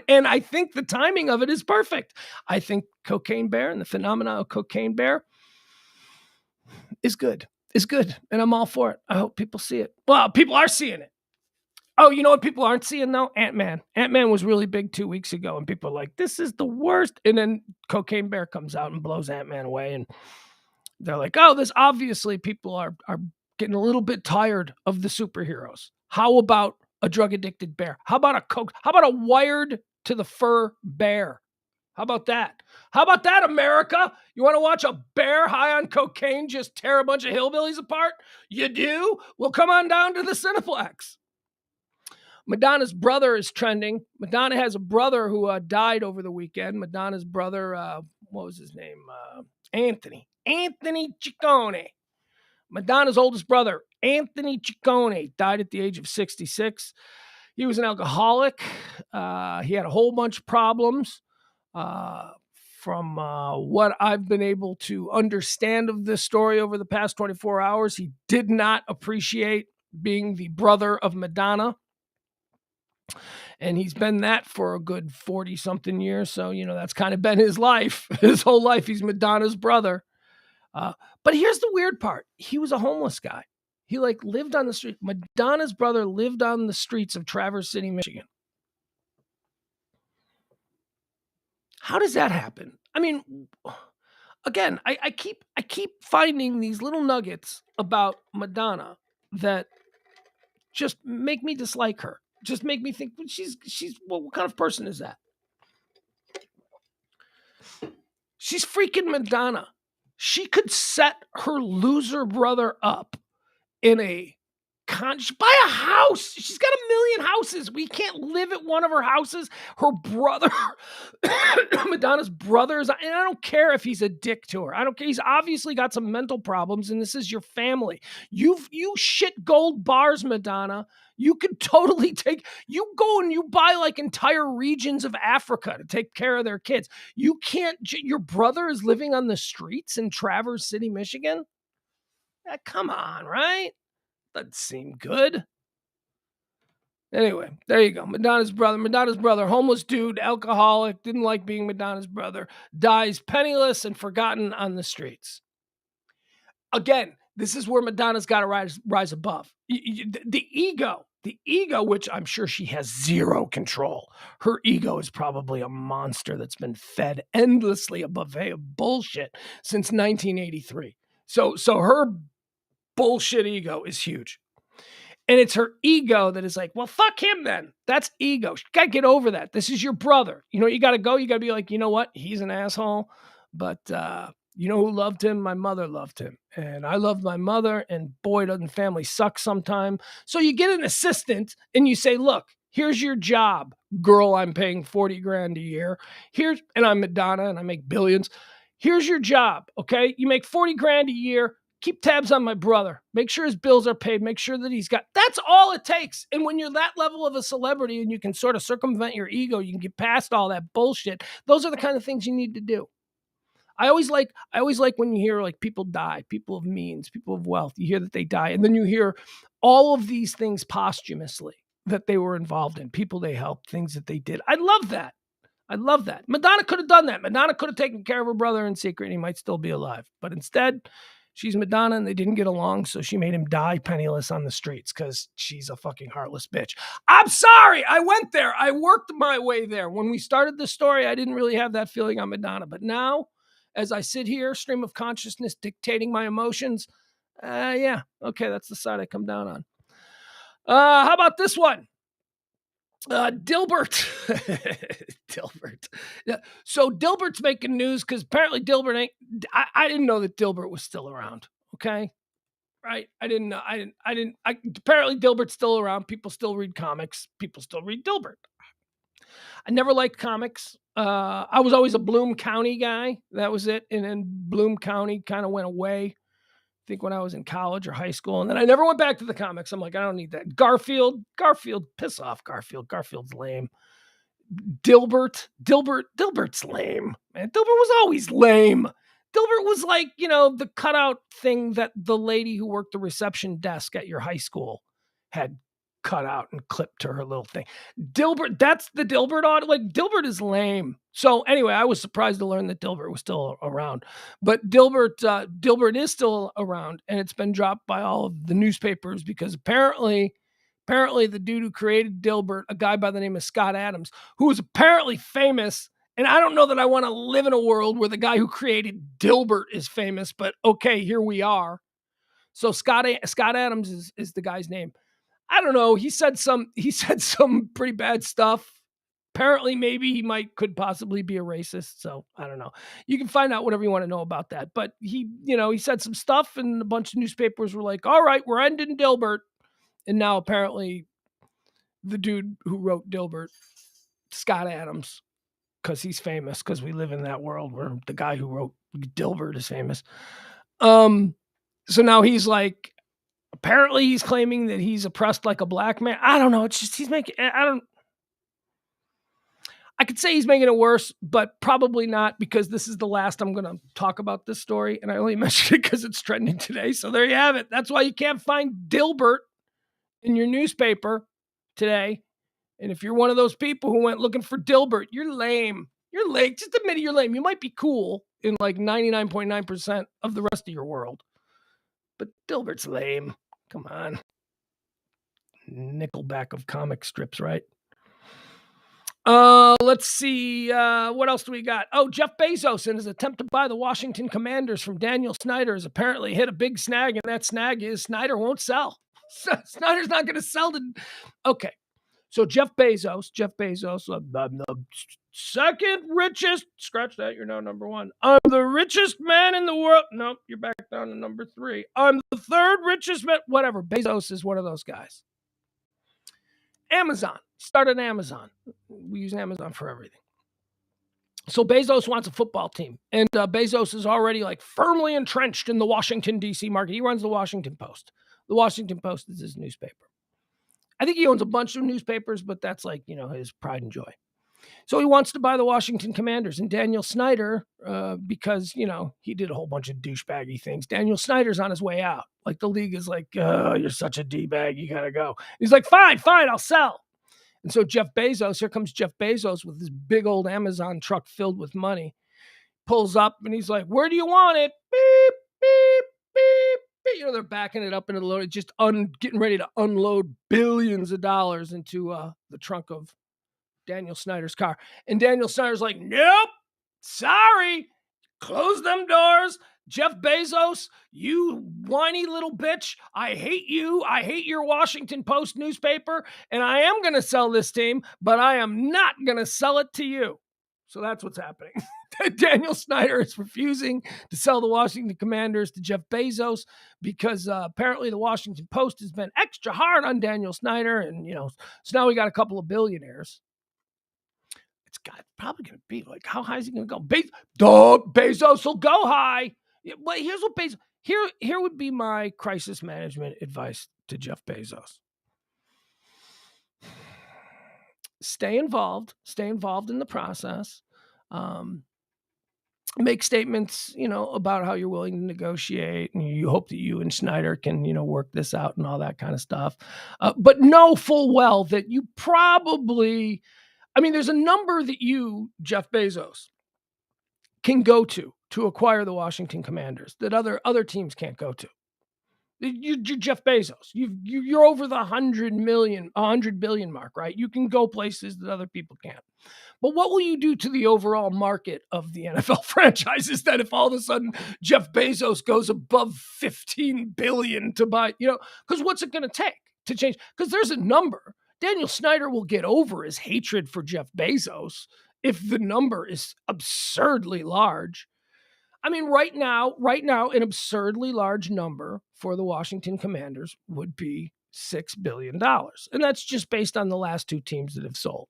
And I think the timing of it is perfect. I think Cocaine Bear and the phenomena of Cocaine Bear is good. And I'm all for it. I hope people see it. Well, people are seeing it. Oh, you know what people aren't seeing though? Ant-Man. Ant-Man was really big 2 weeks ago, and people are like, this is the worst. And then Cocaine Bear comes out and blows Ant-Man away. And they're like, oh, this obviously people are getting a little bit tired of the superheroes. How about a drug addicted bear? How about a wired to the fur bear? How about that? How about that, America? You want to watch a bear high on cocaine just tear a bunch of hillbillies apart? You do? Well, come on down to the Cineplex. Madonna's brother is trending. Madonna has a brother who died over the weekend. Madonna's brother, what was his name? Anthony Ciccone. Madonna's oldest brother, Anthony Ciccone, died at the age of 66. He was an alcoholic. He had a whole bunch of problems. From what I've been able to understand of this story over the past 24 hours, he did not appreciate being the brother of Madonna. And he's been that for a good 40-something years. So, that's kind of been his life. His whole life, he's Madonna's brother. But here's the weird part. He was a homeless guy. He lived on the street. Madonna's brother lived on the streets of Traverse City, Michigan. How does that happen? I mean, again, I keep finding these little nuggets about Madonna that just make me dislike her. Just make me think she's what kind of person is that? She's freaking Madonna. She could set her loser brother up in a buy a house. She's got 1,000,000 houses. We can't live at one of her houses. Her brother, Madonna's brothers, and I don't care if he's a dick to her. I don't care. He's obviously got some mental problems, and this is your family. You shit gold bars, Madonna. You could totally you go and you buy like entire regions of Africa to take care of their kids. You can't, your brother is living on the streets in Traverse City, Michigan? Come on, right? Doesn't seem good. Anyway, there you go. Madonna's brother, homeless dude, alcoholic, didn't like being Madonna's brother, dies penniless and forgotten on the streets. Again, this is where Madonna's got to rise above. The ego, which I'm sure she has zero control. Her ego is probably a monster that's been fed endlessly a buffet of bullshit since 1983. So her bullshit ego is huge. And it's her ego that is like, well, fuck him then. That's ego. You got to get over that. This is your brother. You know, you got to go. You got to be like, you know what? He's an asshole. But you know who loved him? My mother loved him. And I loved my mother. And boy, doesn't family suck sometime. So you get an assistant and you say, look, here's your job. Girl, I'm paying 40 grand a year. And I'm Madonna and I make billions. Here's your job. Okay. You make 40 grand a year. Keep tabs on my brother. Make sure his bills are paid. Make sure that that's all it takes. And when you're that level of a celebrity and you can sort of circumvent your ego, you can get past all that bullshit. Those are the kind of things you need to do. I always like when you hear like people die, people of means, people of wealth, you hear that they die. And then you hear all of these things posthumously that they were involved in, people they helped, things that they did. I love that. Madonna could have done that. Madonna could have taken care of her brother in secret and he might still be alive. But instead, she's Madonna and they didn't get along, so she made him die penniless on the streets because she's a fucking heartless bitch. I'm sorry, I went there. I worked my way there. When we started the story, I didn't really have that feeling on Madonna. But now, as I sit here, stream of consciousness dictating my emotions, yeah, okay, that's the side I come down on. How about this one? Dilbert. Dilbert. Yeah. So Dilbert's making news because apparently Dilbert ain't. I didn't know that Dilbert was still around. Okay. Right. I didn't know. Apparently Dilbert's still around. People still read comics. People still read Dilbert. I never liked comics. I was always a Bloom County guy. That was it. And then Bloom County kind of went away. I think when I was in college or high school. And then I never went back to the comics. I'm like, I don't need that. Garfield, piss off, Garfield. Garfield's lame. Dilbert's lame. Man, Dilbert was always lame. Dilbert was like, the cutout thing that the lady who worked the reception desk at your high school had cut out and clipped to her little thing. Dilbert, that's the Dilbert on. Like, Dilbert is lame. So anyway, I was surprised to learn that Dilbert was still around. But Dilbert is still around, and it's been dropped by all of the newspapers because apparently the dude who created Dilbert, a guy by the name of Scott Adams, who was apparently famous. And I don't know that I want to live in a world where the guy who created Dilbert is famous, but okay, here we are. So Scott Adams is the guy's name. I don't know. He said some pretty bad stuff. Apparently, maybe he could possibly be a racist. So I don't know. You can find out whatever you want to know about that. But he said some stuff and a bunch of newspapers were like, all right, we're ending Dilbert. And now apparently the dude who wrote Dilbert, Scott Adams, because he's famous, because we live in that world where the guy who wrote Dilbert is famous. So now he's like, apparently he's claiming that he's oppressed like a black man. I don't know. It's just, I could say he's making it worse, but probably not, because this is the last I'm going to talk about this story. And I only mentioned it because it's trending today. So there you have it. That's why you can't find Dilbert in your newspaper today. And if you're one of those people who went looking for Dilbert, you're lame. You're lame. Just admit you're lame. You might be cool in like 99.9% of the rest of your world. But Dilbert's lame. Come on. Nickelback of comic strips, right? Let's see. What else do we got? Oh, Jeff Bezos, in his attempt to buy the Washington Commanders from Daniel Snyder, has apparently hit a big snag, and that snag is Snyder won't sell. Snyder's not going to sell. Okay. So Jeff Bezos, second richest. Scratch that. You're now number one. I'm the richest man in the world. Nope, you're back down to number 3. I'm the third richest man. Whatever. Bezos is one of those guys. Amazon. Started Amazon. We use Amazon for everything. So Bezos wants a football team. And Bezos is already like firmly entrenched in the Washington, D.C. market. He runs the Washington Post. The Washington Post is his newspaper. I think he owns a bunch of newspapers, but that's like, his pride and joy. So he wants to buy the Washington Commanders. And Daniel Snyder, because, he did a whole bunch of douchebaggy things. Daniel Snyder's on his way out. Like the league is like, oh, you're such a D-bag. You got to go. He's like, fine, I'll sell. And so here comes Jeff Bezos with this big old Amazon truck filled with money, pulls up and he's like, where do you want it? Beep, beep, beep, beep. They're backing it up into the load, just getting ready to unload billions of dollars into the trunk of Daniel Snyder's car. And Daniel Snyder's like, nope, sorry, close them doors. Jeff Bezos, you whiny little bitch. I hate you. I hate your Washington Post newspaper. And I am going to sell this team, but I am not going to sell it to you. So that's what's happening. Daniel Snyder is refusing to sell the Washington Commanders to Jeff Bezos because apparently the Washington Post has been extra hard on Daniel Snyder. And, so now we got a couple of billionaires. It's probably going to be like, how high is he going to go? Bezos will go high. Yeah, well, here's what Bezos. Here would be my crisis management advice to Jeff Bezos. Stay involved in the process. Make statements, about how you're willing to negotiate, and you hope that you and Snyder can, work this out and all that kind of stuff. But know full well that you probably, there's a number that you, Jeff Bezos, can go to acquire the Washington Commanders that other teams can't go to. You're Jeff Bezos. You're over the 100 billion mark, right? You can go places that other people can't. But what will you do to the overall market of the NFL franchises then if all of a sudden Jeff Bezos goes above 15 billion to buy, because what's it going to take to change? Because there's a number. Daniel Snyder will get over his hatred for Jeff Bezos if the number is absurdly large. Right now, an absurdly large number for the Washington Commanders would be $6 billion. And that's just based on the last 2 teams that have sold.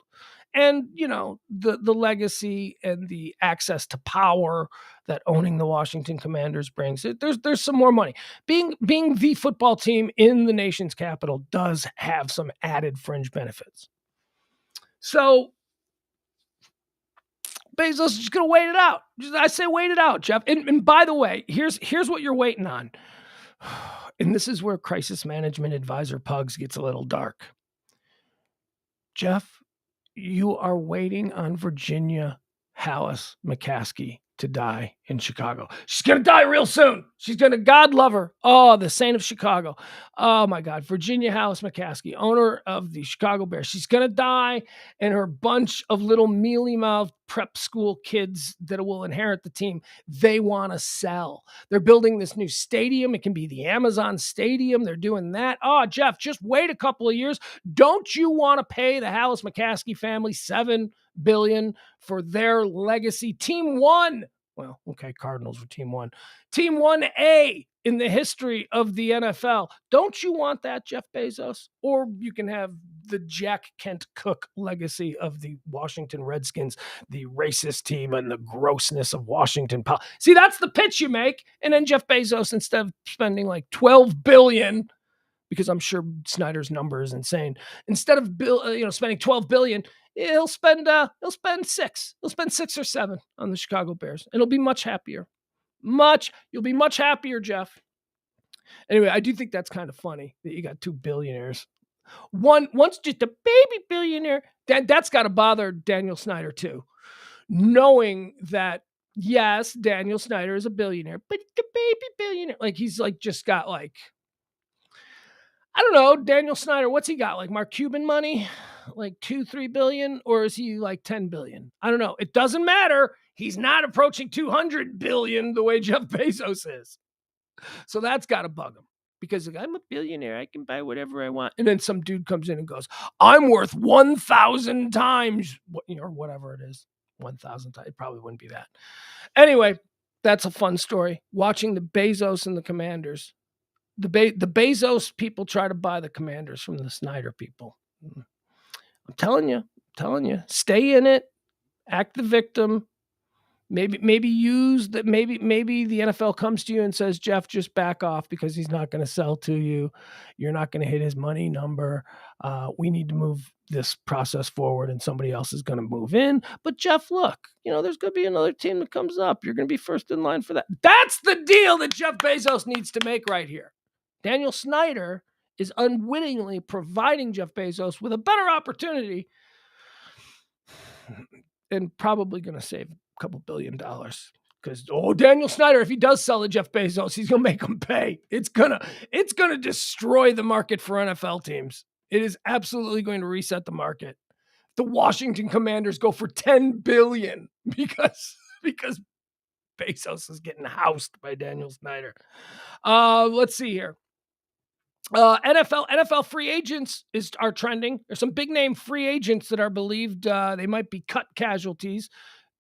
And, the legacy and the access to power that owning the Washington Commanders brings, there's some more money. Being the football team in the nation's capital does have some added fringe benefits. So Bezos is just going to wait it out. I say wait it out, Jeff. And by the way, here's what you're waiting on. And this is where crisis management advisor Pugs gets a little dark. Jeff, you are waiting on Virginia Hallis McCaskey to die in Chicago. She's going to die real soon. God love her. Oh, the saint of Chicago. Oh my God. Virginia Hallis McCaskey, owner of the Chicago Bears. She's going to die, and her bunch of little mealy-mouthed prep school kids that will inherit the team, they want to sell. They're building this new stadium. It can be the Amazon Stadium. They're doing that. Oh, Jeff, just wait a couple of years. Don't you want to pay the Hallis McCaskey family $7 billion for their legacy? Team 1. Well, okay, Cardinals were Team 1. Team 1A in the history of the NFL. Don't you want that, Jeff Bezos? Or you can have the Jack Kent Cook legacy of the Washington Redskins, the racist team and the grossness of Washington. See, that's the pitch you make. And then Jeff Bezos, instead of spending like $12 billion, because I'm sure Snyder's number is insane, instead of spending $12 billion, he'll spend 6. He'll spend 6 or 7 on the Chicago Bears, and he'll be much happier. You'll be much happier, Jeff. Anyway, I do think that's kind of funny that you got 2 billionaires. One's just a baby billionaire. That's got to bother Daniel Snyder too, knowing that yes, Daniel Snyder is a billionaire, but the baby billionaire, like he's like just got like, I don't know, Daniel Snyder, what's he got? Like Mark Cuban money? Like 2-3 billion? Or is he like 10 billion? I don't know. It doesn't matter. He's not approaching 200 billion the way Jeff Bezos is. So that's got to bug him. because I'm a billionaire. I can buy whatever I want. And then some dude comes in and goes, I'm worth 1,000 times, or whatever it is. 1,000 times. It probably wouldn't be that. Anyway, that's a fun story. Watching the Bezos and the Commanders. The Bezos people try to buy the Commanders from the Snyder people. I'm telling you, stay in it, act the victim. Maybe use that. Maybe the NFL comes to you and says, Jeff, just back off because he's not going to sell to you. You're not going to hit his money number. We need to move this process forward, and somebody else is going to move in. But Jeff, look, there's going to be another team that comes up. You're going to be first in line for that. That's the deal that Jeff Bezos needs to make right here. Daniel Snyder is unwittingly providing Jeff Bezos with a better opportunity and probably going to save a couple $1 billion because Daniel Snyder, if he does sell to Jeff Bezos, he's gonna make him pay. It's gonna destroy the market for NFL teams. It is absolutely going to reset the market. The Washington Commanders go for $10 billion because Bezos is getting housed by Daniel Snyder. Let's see here. NFL free agents are trending. There's some big name free agents that are believed they might be cut casualties.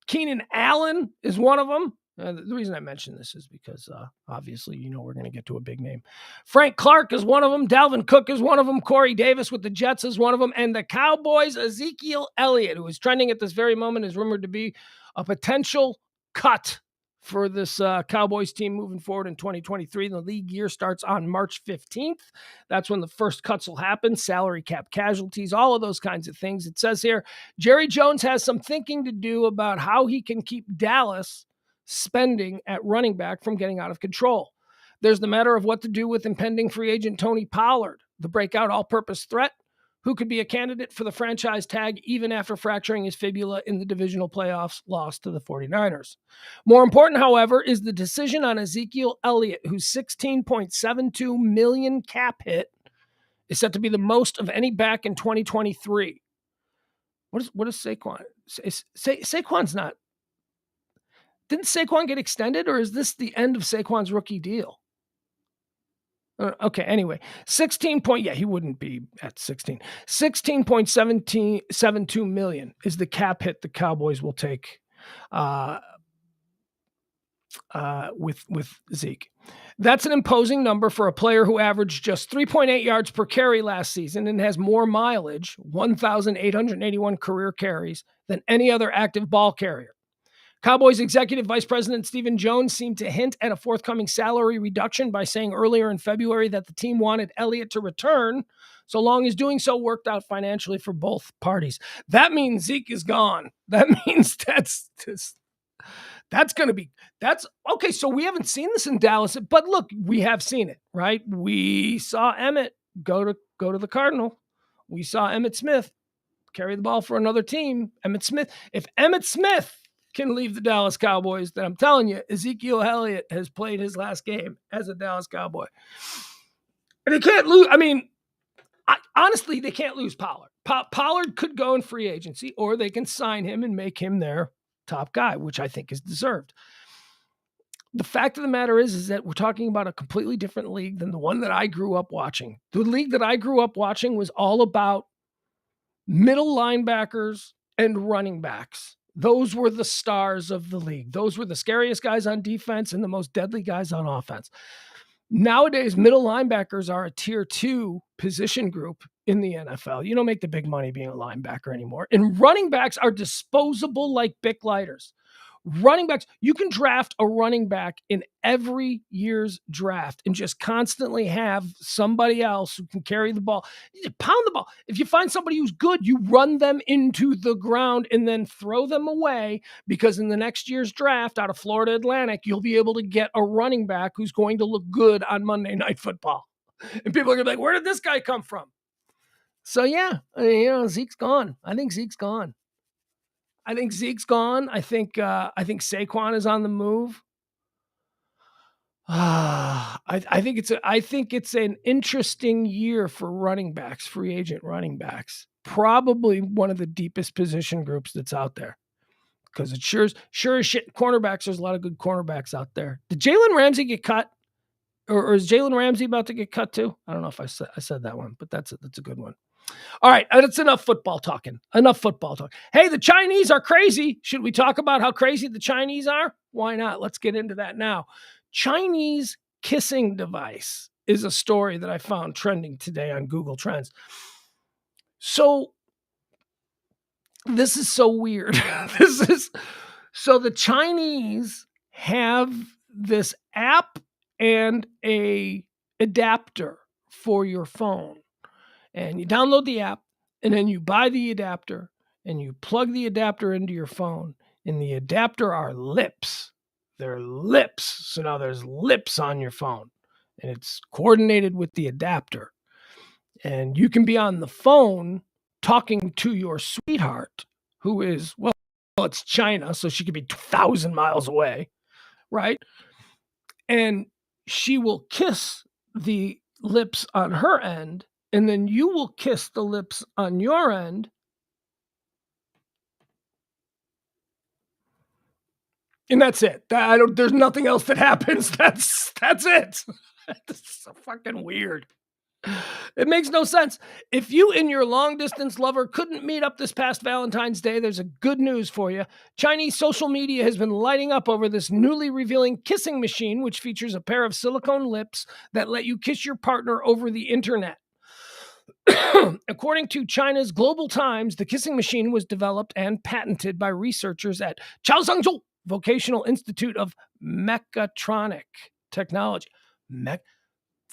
Keenan Allen is one of them. The reason I mention this is because obviously, we're going to get to a big name. Frank Clark is one of them. Dalvin Cook is one of them. Corey Davis with the Jets is one of them. And the Cowboys, Ezekiel Elliott, who is trending at this very moment, is rumored to be a potential cut for this Cowboys team moving forward in 2023. The league year starts on March 15th. That's when the first cuts will happen. Salary cap casualties, all of those kinds of things. It says here, Jerry Jones has some thinking to do about how he can keep Dallas spending at running back from getting out of control. There's the matter of what to do with impending free agent Tony Pollard, the breakout all-purpose threat, who could be a candidate for the franchise tag even after fracturing his fibula in the divisional playoffs loss to the 49ers. More important, however, is the decision on Ezekiel Elliott, whose $16.72 million cap hit is set to be the most of any back in 2023. What is Saquon? Saquon's not. Didn't Saquon get extended, or is this the end of Saquon's rookie deal? Okay, anyway, he wouldn't be at 16. $16.72 million is the cap hit the Cowboys will take with Zeke. That's an imposing number for a player who averaged just 3.8 yards per carry last season and has more mileage, 1,881 career carries, than any other active ball carrier. Cowboys executive vice president Stephen Jones seemed to hint at a forthcoming salary reduction by saying earlier in February that the team wanted Elliott to return, so long as doing so worked out financially for both parties. That means Zeke is gone. That means that's okay. So we haven't seen this in Dallas, but look, we have seen it, right? We saw Emmett go to the Cardinal. We saw Emmitt Smith carry the ball for another team. If Emmitt Smith can leave the Dallas Cowboys, then I'm telling you, Ezekiel Elliott has played his last game as a Dallas Cowboy. And they can't lose. I mean, honestly, they can't lose Pollard. Pollard could go in free agency, or they can sign him and make him their top guy, which I think is deserved. The fact of the matter is that we're talking about a completely different league than the one that I grew up watching. The league that I grew up watching was all about middle linebackers and running backs. Those were the stars of the league. Those were the scariest guys on defense and the most deadly guys on offense. Nowadays, middle linebackers are a tier 2 position group in the NFL. You don't make the big money being a linebacker anymore. And running backs are disposable like Bic lighters. Running backs, you can draft a running back in every year's draft and just constantly have somebody else who can carry the ball. You pound the ball. If you find somebody who's good, you run them into the ground and then throw them away, because in the next year's draft out of Florida Atlantic, you'll be able to get a running back who's going to look good on Monday Night Football. And people are going to be like, where did this guy come from? So yeah, Zeke's gone. I think Zeke's gone. I think Saquon is on the move. I think it's an interesting year for running backs, free agent running backs. Probably one of the deepest position groups that's out there, because it sure as shit. Cornerbacks, there's a lot of good cornerbacks out there. Did Jalen Ramsey get cut, or is Jalen Ramsey about to get cut too? I don't know if I said that one, but that's a good one. All right, that's enough football talking. Enough football talk. Hey, the Chinese are crazy. Should we talk about how crazy the Chinese are? Why not? Let's get into that now. Chinese kissing device is a story that I found trending today on Google Trends. So this is so weird. So the Chinese have this app and a adapter for your phone. And you download the app, and then you buy the adapter, and you plug the adapter into your phone, and the adapter are lips. They're lips. So now there's lips on your phone, and it's coordinated with the adapter. And you can be on the phone talking to your sweetheart, who is, well, it's China, so she could be 2,000 miles away, right? And she will kiss the lips on her end, and then you will kiss the lips on your end. And that's it. There's nothing else that happens. That's it. That's so fucking weird. It makes no sense. If you and your long-distance lover couldn't meet up this past Valentine's Day, there's a good news for you. Chinese social media has been lighting up over this newly revealing kissing machine, which features a pair of silicone lips that let you kiss your partner over the internet. According to China's Global Times, the kissing machine was developed and patented by researchers at Chaozhou Vocational Institute of Mechatronic Technology. Isn't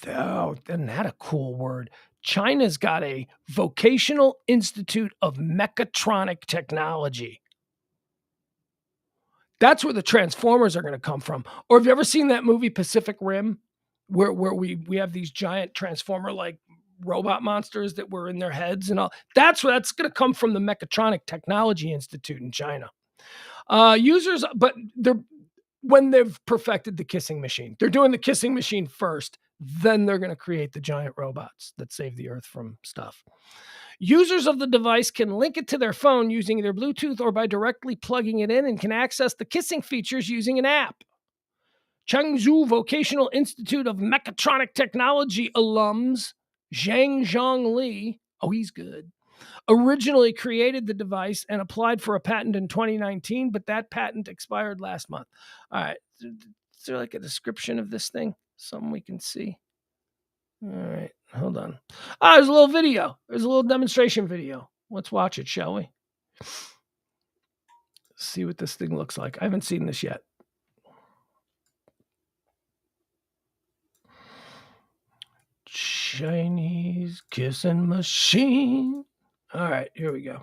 that a cool word? China's got a Vocational Institute of Mechatronic Technology. That's where the Transformers are going to come from. Or have you ever seen that movie Pacific Rim, where we have these giant Transformer-like robot monsters that were in their heads and all? That's going to come from the Mechatronic Technology Institute in China. Users, but when they've perfected the kissing machine, they're doing the kissing machine first. Then they're going to create the giant robots that save the earth from stuff. Users of the device can link it to their phone using either Bluetooth or by directly plugging it in, and can access the kissing features using an app. Chengdu Vocational Institute of Mechatronic Technology alums Zhang Zhongli, he's good, originally created the device and applied for a patent in 2019, but that patent expired last month. All right. Is there like a description of this thing? Something we can see. All right, hold on. There's a little video. There's a little demonstration video. Let's watch it, shall we? See what this thing looks like. I haven't seen this yet. Chinese kissing machine. All right, here we go.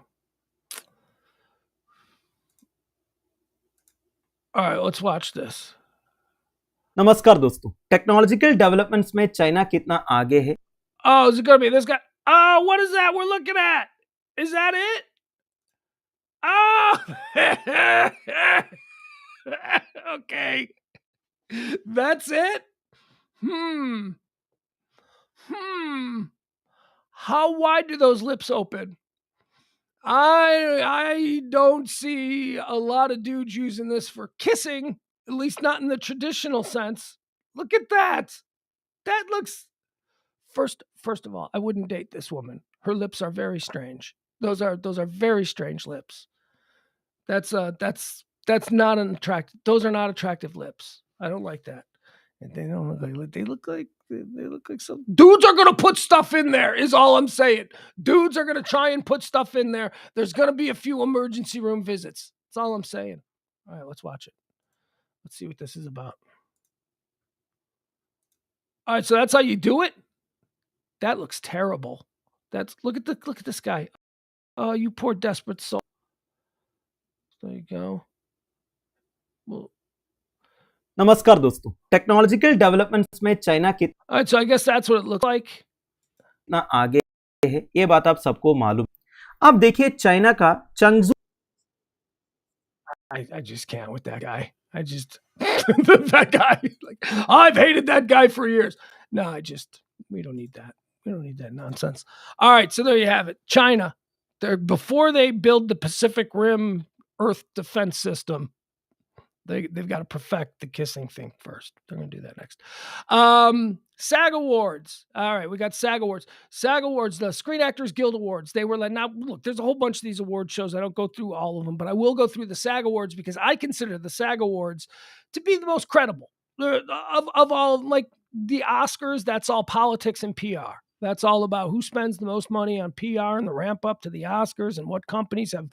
All right, let's watch this. नमस्कार दोस्तों, technological developments में China कितना आगे है? Oh, is it gonna be this guy? Oh, what is that we're looking at? Is that it? Oh, okay. That's it? How wide do those lips open? I don't see a lot of dudes using this for kissing, at least not in the traditional sense. Look at that. That looks... First of all, I wouldn't date this woman. Her lips are very strange. Those are very strange lips. That's not an attractive. Those are not attractive lips. I don't like that. And they don't look like they look like some dudes are gonna put stuff in there, is all I'm saying. Dudes are gonna try and put stuff in there. There's gonna be a few emergency room visits. That's all I'm saying. All right, let's watch it. Let's see what this is about. All right, so that's how you do it. That looks terrible. Look at this guy. Oh, you poor desperate soul. There you go. Well, नमस्कार दोस्तों, technological developments में China all right, so I guess that's what it looks like. कितना आगे है, ये बात आप सबको मालूम है। अब देखिए चाइना का चंगजू I just can't with that guy. I just that guy. Like, I've hated that guy for years. No, we don't need that. We don't need that nonsense. All right, so there you have it. China. Before they build the Pacific Rim Earth defense system, They've got to perfect the kissing thing first. They're going to do that next. SAG Awards. All right, we got SAG Awards. SAG Awards, the Screen Actors Guild Awards. They were like, now look, there's a whole bunch of these award shows. I don't go through all of them, but I will go through the SAG Awards because I consider the SAG Awards to be the most credible of all. Like the Oscars, that's all politics and PR. That's all about who spends the most money on PR and the ramp up to the Oscars and what companies have,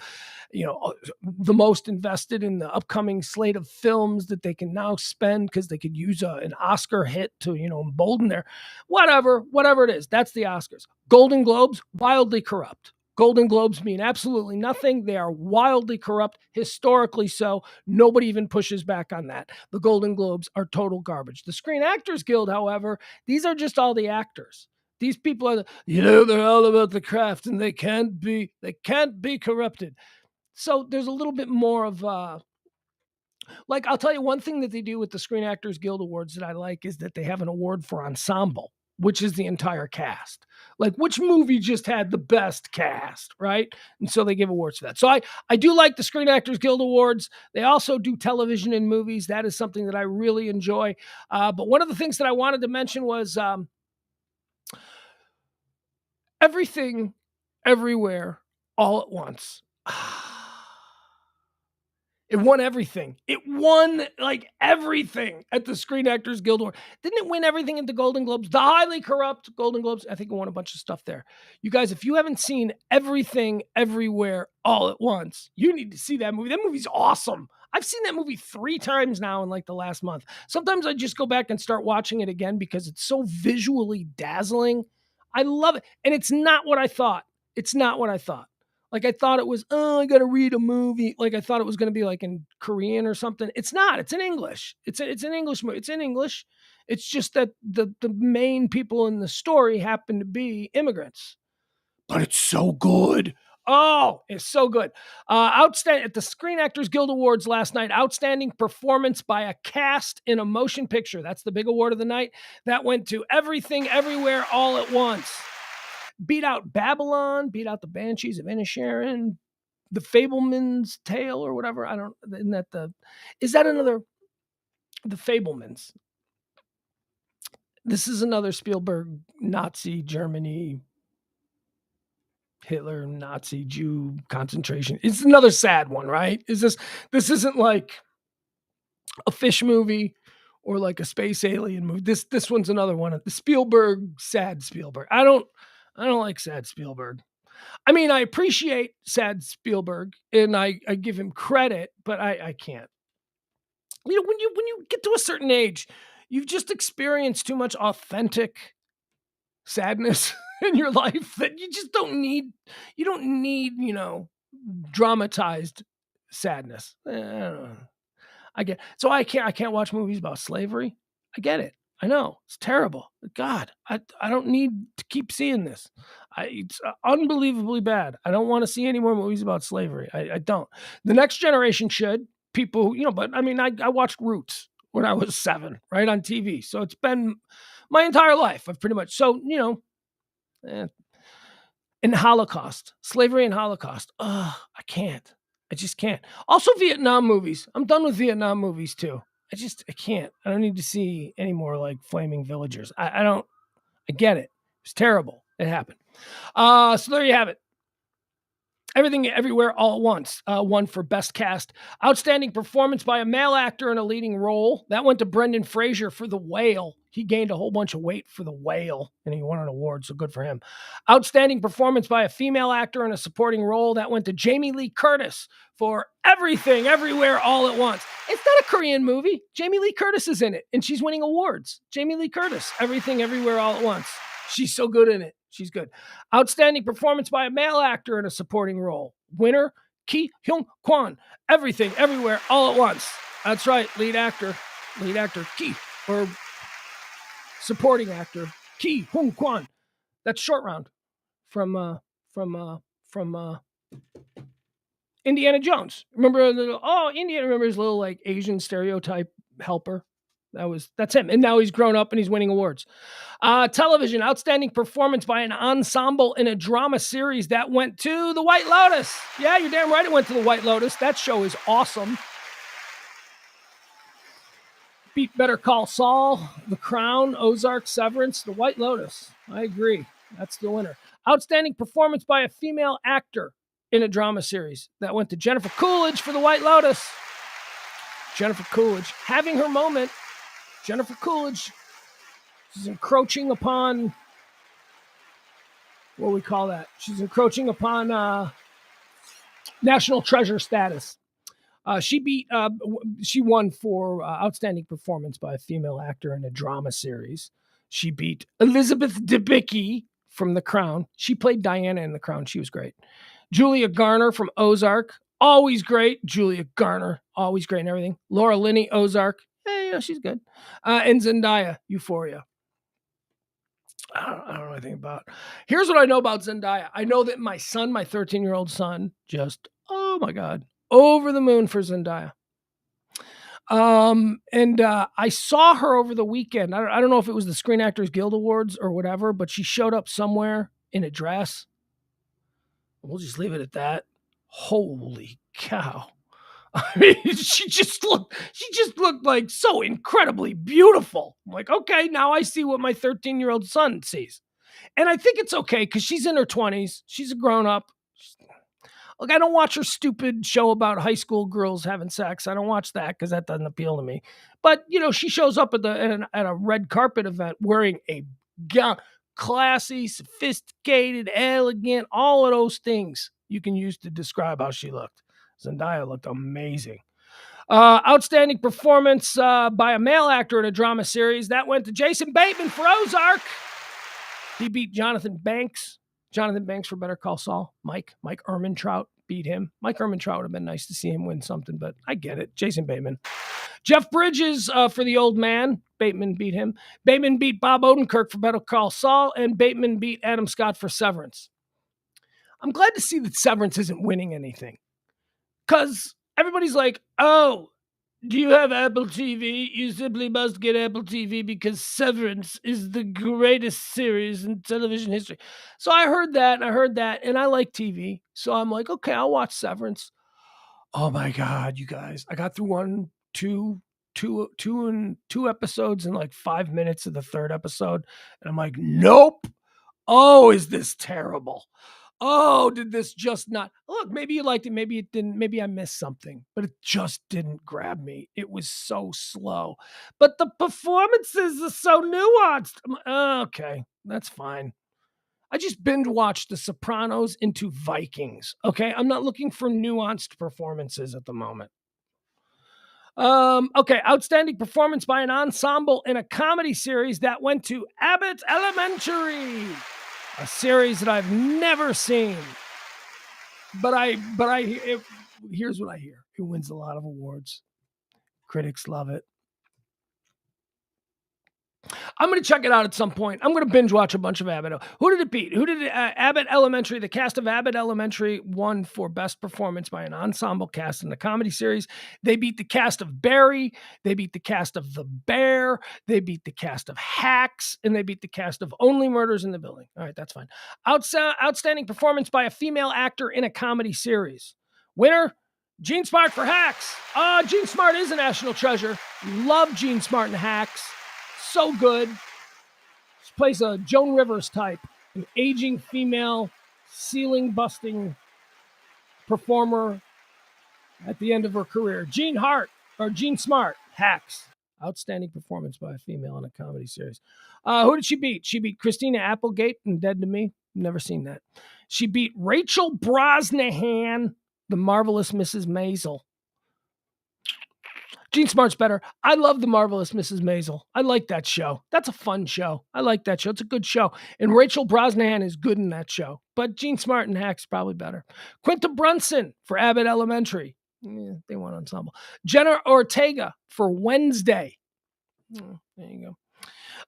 the most invested in the upcoming slate of films that they can now spend because they could use an Oscar hit to, embolden their whatever it is. That's the Oscars. Golden Globes, wildly corrupt. Golden Globes mean absolutely nothing. They are wildly corrupt, historically so. Nobody even pushes back on that. The Golden Globes are total garbage. The Screen Actors Guild, however, these are just all the actors. These people are, they're all about the craft and they can't be corrupted. So there's a little bit more of, I'll tell you one thing that they do with the Screen Actors Guild Awards that I like is that they have an award for ensemble, which is the entire cast. Like which movie just had the best cast, right? And so they give awards for that. So I do like the Screen Actors Guild Awards. They also do television and movies. That is something that I really enjoy. But one of the things that I wanted to mention was, Everything, Everywhere, All at Once. It won everything. It won everything at the Screen Actors Guild Award. Didn't it win everything at the Golden Globes? The highly corrupt Golden Globes. I think it won a bunch of stuff there. You guys, if you haven't seen Everything, Everywhere, All at Once, you need to see that movie. That movie's awesome. I've seen that movie 3 times now in the last month. Sometimes I just go back and start watching it again because it's so visually dazzling. I love it. And it's not what I thought. It's not what I thought. I thought it was, I got to read a movie. I thought it was going to be in Korean or something. It's not. It's in English. It's an English movie. It's in English. It's just that the main people in the story happen to be immigrants. But it's so good. Oh, it's so good. Outstanding at the Screen Actors Guild Awards last night. Outstanding performance by a cast in a motion picture. That's the big award of the night. That went to Everything, Everywhere, All at Once. Beat out Babylon. Beat out the Banshees of Inisherin. The Fableman's Tale or whatever. Is that another? The Fablemans. This is another Spielberg Nazi Germany. Hitler, Nazi, Jew, concentration. It's another sad one, right? This isn't like a fish movie or like a space alien movie. This one's another one. The Spielberg, sad Spielberg. I don't like sad Spielberg. I mean, I appreciate sad Spielberg and I give him credit, but I can't. When you get to a certain age, you've just experienced too much authentic sadness in your life that you just don't need. You don't need, dramatized sadness. I don't know. I can't watch movies about slavery. I get it. I know it's terrible. God, I don't need to keep seeing this. It's unbelievably bad. I don't want to see any more movies about slavery. I don't. The next generation should. People, but I mean, I watched Roots when I was 7, right, on TV. So it's been my entire life. I've pretty much, in Holocaust, slavery and Holocaust. I can't. I just can't. Also Vietnam movies. I'm done with Vietnam movies too. I can't. I don't need to see any more flaming villagers. I get it. It's terrible. It happened. So there you have it. Everything, Everywhere, All at Once. Won for Best Cast. Outstanding performance by a male actor in a leading role. That went to Brendan Fraser for The Whale. He gained a whole bunch of weight for The Whale, and he won an award, so good for him. Outstanding performance by a female actor in a supporting role. That went to Jamie Lee Curtis for Everything, Everywhere, All at Once. It's not a Korean movie. Jamie Lee Curtis is in it, and she's winning awards. Jamie Lee Curtis, Everything, Everywhere, All at Once. She's so good in it. She's good. Outstanding performance by a male actor in a supporting role. Winner, Ki Hyung Kwan. Everything, Everywhere, All at Once. That's right. Lead actor, Ki, or supporting actor, Ki Hyung Kwan. That's Short Round from Indiana Jones. Remember Indiana, remember his little Asian stereotype helper? That's him. And now he's grown up and he's winning awards. Television, outstanding performance by an ensemble in a drama series. That went to The White Lotus. Yeah, you're damn right it went to The White Lotus. That show is awesome. beat Better Call Saul, The Crown, Ozark, Severance, The White Lotus. I agree. That's the winner. Outstanding performance by a female actor in a drama series. That went to Jennifer Coolidge for The White Lotus. Jennifer Coolidge having her moment. Jennifer Coolidge is encroaching upon, what do we call that? She's encroaching upon national treasure status. She won for outstanding performance by a female actor in a drama series. She beat Elizabeth Debicki from The Crown. She played Diana in The Crown. She was great. Julia Garner from Ozark. Always great. Julia Garner. Always great and everything. Laura Linney, Ozark. She's good. And Zendaya, Euphoria. I don't know anything about. Here's what I know about Zendaya. I know that my son, my 13-year-old son, just, oh my God, over the moon for Zendaya. I saw her over the weekend. I don't know if it was the Screen Actors Guild Awards or whatever, but she showed up somewhere in a dress. We'll just leave it at that. Holy cow. I mean, she just looked like so incredibly beautiful. I'm like, okay, now I see what my 13-year-old son sees. And I think it's okay because she's in her 20s. She's a grown-up. Look, I don't watch her stupid show about high school girls having sex. I don't watch that because that doesn't appeal to me. But, she shows up at a red carpet event wearing a gown, classy, sophisticated, elegant, all of those things you can use to describe how she looked. Zendaya looked amazing. Outstanding performance by a male actor in a drama series. That went to Jason Bateman for Ozark. He beat Jonathan Banks. Jonathan Banks for Better Call Saul. Mike Ehrmantraut beat him. Mike Ehrmantraut would have been nice to see him win something, but I get it. Jason Bateman. Jeff Bridges for The Old Man. Bateman beat him. Bateman beat Bob Odenkirk for Better Call Saul, and Bateman beat Adam Scott for Severance. I'm glad to see that Severance isn't winning anything. Because everybody's like, oh, do you have Apple TV? You simply must get Apple TV because Severance is the greatest series in television history. So I heard that, and I like TV. So I'm like, okay, I'll watch Severance. Oh my God, you guys. I got through two episodes in like 5 minutes of the third episode. And I'm like, nope. Oh, is this terrible? Oh, did this just not look? Maybe you liked it. Maybe it didn't. Maybe I missed something, but it just didn't grab me. It was so slow, but the performances are so nuanced. Okay, that's fine. I just binge watched The Sopranos into Vikings. Okay, I'm not looking for nuanced performances at the moment. Okay, outstanding performance by an ensemble in a comedy series that went to Abbott Elementary. A series that I've never seen, but here's what I hear. It wins a lot of awards. Critics love it. I'm going to check it out at some point. I'm going to binge watch a bunch of Abbott. Who did it beat? Abbott Elementary. The cast of Abbott Elementary won for best performance by an ensemble cast in the comedy series. They beat the cast of Barry. They beat the cast of The Bear. They beat the cast of Hacks, and they beat the cast of Only Murders in the Building. All right, that's fine. Outstanding performance by a female actor in a comedy series. Winner, Jean Smart for Hacks. Jean Smart is a national treasure. Love Jean Smart and Hacks. So good. She plays a Joan Rivers type, an aging female ceiling busting performer at the end of her career. Jean Smart, Hacks. Outstanding performance by a female in a comedy series. Who did she beat? She beat Christina Applegate in Dead to Me. Never seen that. She beat Rachel Brosnahan, The Marvelous Mrs. Maisel. Jean Smart's better. I love The Marvelous Mrs. Maisel. I like that show. That's a fun show. I like that show. It's a good show. And Rachel Brosnahan is good in that show. But Jean Smart and Hacks probably better. Quinta Brunson for Abbott Elementary. They won ensemble. Jenna Ortega for Wednesday. There you go.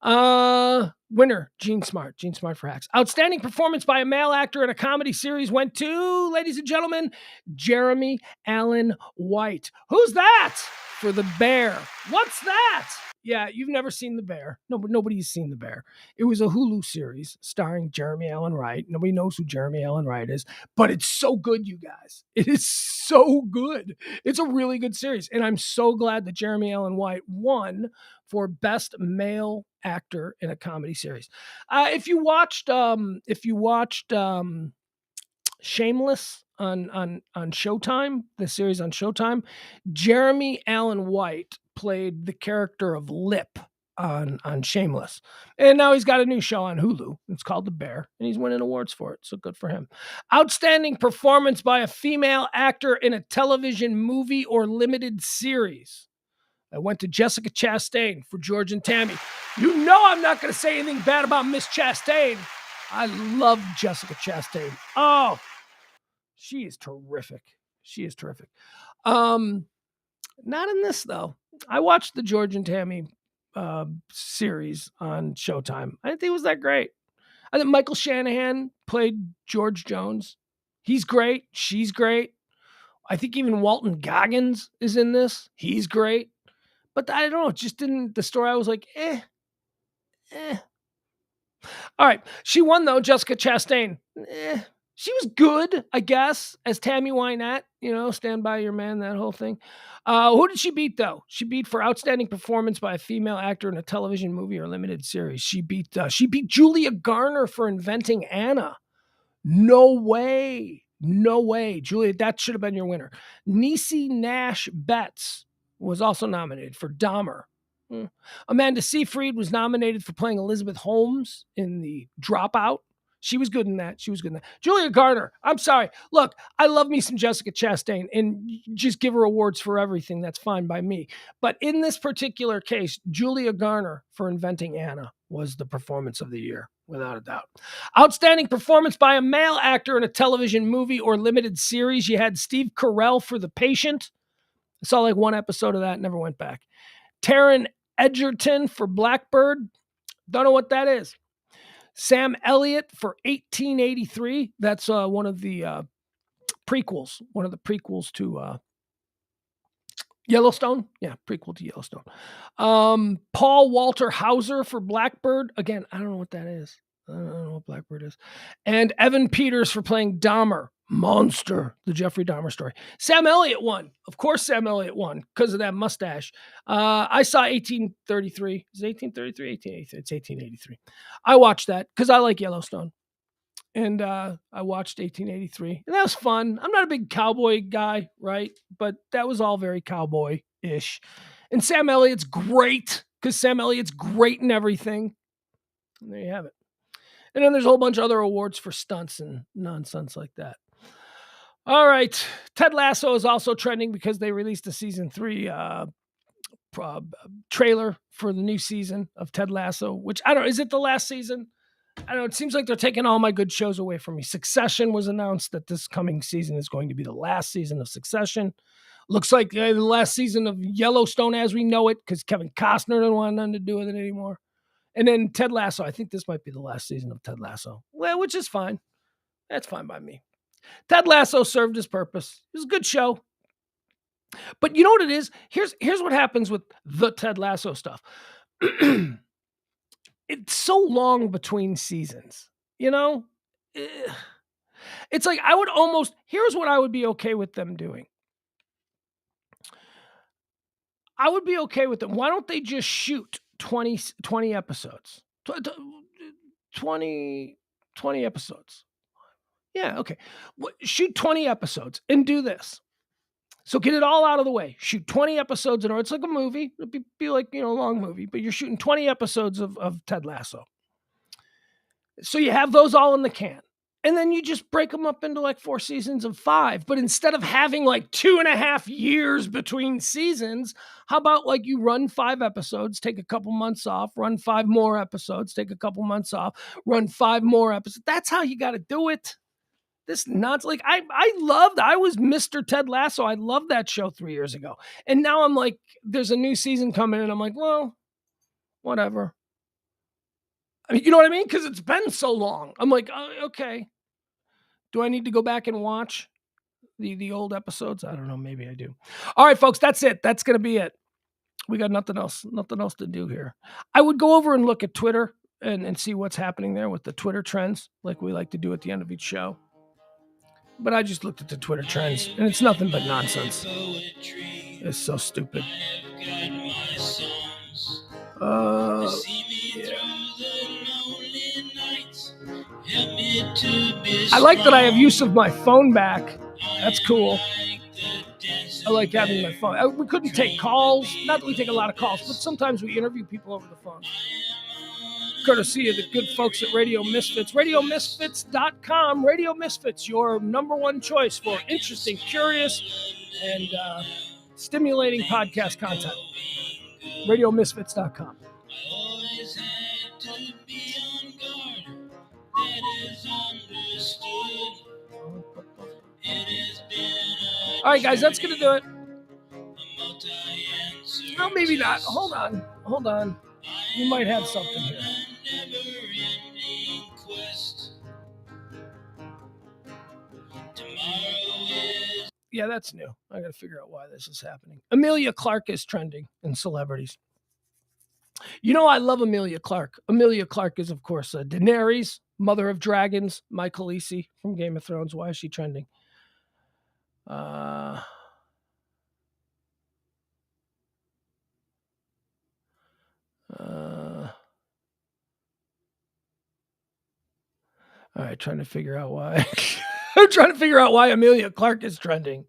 Winner, Gene Smart. Gene Smart for Hacks. Outstanding performance by a male actor in a comedy series went to, ladies and gentlemen, Jeremy Allen White. Who's that? For The Bear. What's that? Yeah, you've never seen The Bear. No, but nobody's seen The Bear. It was a Hulu series starring Jeremy Allen White. Nobody knows who Jeremy Allen White is, but it's so good, you guys. It is so good. It's a really good series, and I'm so glad that Jeremy Allen White won for Best Male Actor in a Comedy Series. If you watched Shameless on Showtime, the series on Showtime, Jeremy Allen White played the character of Lip on Shameless. And now he's got a new show on Hulu. It's called The Bear, and he's winning awards for it. So good for him. Outstanding performance by a female actor in a television movie or limited series. I went to Jessica Chastain for George and Tammy. You know I'm not going to say anything bad about Miss Chastain. I love Jessica Chastain. Oh, she is terrific. She is terrific. Not in this, though. I watched the George and Tammy series on Showtime. I didn't think it was that great. I think Michael Shanahan played George Jones. He's great. She's great. I think even Walton Goggins is in this. He's great. But I don't know. It just didn't, the story, I was like, eh. All right. She won, though, Jessica Chastain. She was good, I guess, as Tammy Wynette, Stand By Your Man, that whole thing. Who did she beat, though? She beat for outstanding performance by a female actor in a television movie or limited series. She beat Julia Garner for Inventing Anna. No way. Julia, that should have been your winner. Niecy Nash Betts was also nominated for Dahmer. Amanda Seyfried was nominated for playing Elizabeth Holmes in The Dropout. She was good in that. Julia Garner, I'm sorry. Look, I love me some Jessica Chastain, and just give her awards for everything. That's fine by me. But in this particular case, Julia Garner for Inventing Anna was the performance of the year, without a doubt. Outstanding performance by a male actor in a television movie or limited series. You had Steve Carell for The Patient. I saw like one episode of that, never went back. Taron Egerton for Blackbird. Don't know what that is. Sam Elliott for 1883. That's one of the prequels. One of the prequels to Yellowstone. Yeah, prequel to Yellowstone. Paul Walter Hauser for Blackbird. Again, I don't know what that is. I don't know what Blackbird is. And Evan Peters for playing Dahmer. Monster, the Jeffrey Dahmer story. Sam Elliott won. Of course Sam Elliott won because of that mustache. I saw 1833. Is it 1833? 1883. It's 1883. I watched that because I like Yellowstone. And I watched 1883. And that was fun. I'm not a big cowboy guy, right? But that was all very cowboy-ish. And Sam Elliott's great because Sam Elliott's great in everything. And there you have it. And then there's a whole bunch of other awards for stunts and nonsense like that. All right. Ted Lasso is also trending because they released a season 3 trailer for the new season of Ted Lasso, which I don't know. Is it the last season? I don't know. It seems like they're taking all my good shows away from me. Succession was announced that this coming season is going to be the last season of Succession. Looks like the last season of Yellowstone as we know it because Kevin Costner doesn't want nothing to do with it anymore. And then Ted Lasso. I think this might be the last season of Ted Lasso. Well, which is fine. That's fine by me. Ted Lasso served his purpose. It was a good show. But you know what it is? Here's what happens with the Ted Lasso stuff. It's so long between seasons. It's like here's what I would be okay with them doing. I would be okay with them. Why don't they just shoot 20 episodes? 20 episodes. Yeah, okay. Shoot 20 episodes and do this. So get it all out of the way. Shoot 20 episodes in order. It's like a movie. It'd be like, a long movie, but you're shooting 20 episodes of Ted Lasso. So you have those all in the can. And then you just break them up into like 4 seasons of 5. But instead of having like 2.5 years between seasons, how about like you run 5 episodes, take a couple months off, run 5 more episodes, take a couple months off, run 5 more episodes. That's how you got to do it. This nonsense. Like I was Mr. Ted Lasso. I loved that show 3 years ago. And now I'm like, there's a new season coming and I'm like, well, whatever. I mean, you know what I mean? Because it's been so long. I'm like, oh, okay. Do I need to go back and watch the old episodes? I don't know. Maybe I do. All right, folks, that's it. That's going to be it. We got nothing else to do here. I would go over and look at Twitter and see what's happening there with the Twitter trends, like we like to do at the end of each show. But I just looked at the Twitter trends, and it's nothing but nonsense. It's so stupid. Yeah. I like that I have use of my phone back. That's cool. I like having my phone. We couldn't take calls. Not that we take a lot of calls, but sometimes we interview people over the phone. Courtesy of the good folks at Radio Misfits. RadioMisfits.com. Radio Misfits, your number one choice for interesting, curious, and stimulating podcast content. RadioMisfits.com. All right, guys, that's going to do it. No, maybe not. Hold on. We might have something here. Yeah, that's new. I got to figure out why this is happening. Amelia Clark is trending in celebrities. You know, I love Amelia Clark. Amelia Clark is, of course, Daenerys, Mother of Dragons, my Khaleesi from Game of Thrones. Why is she trending? All right, trying to figure out why. I'm trying to figure out why Amelia Clark is trending.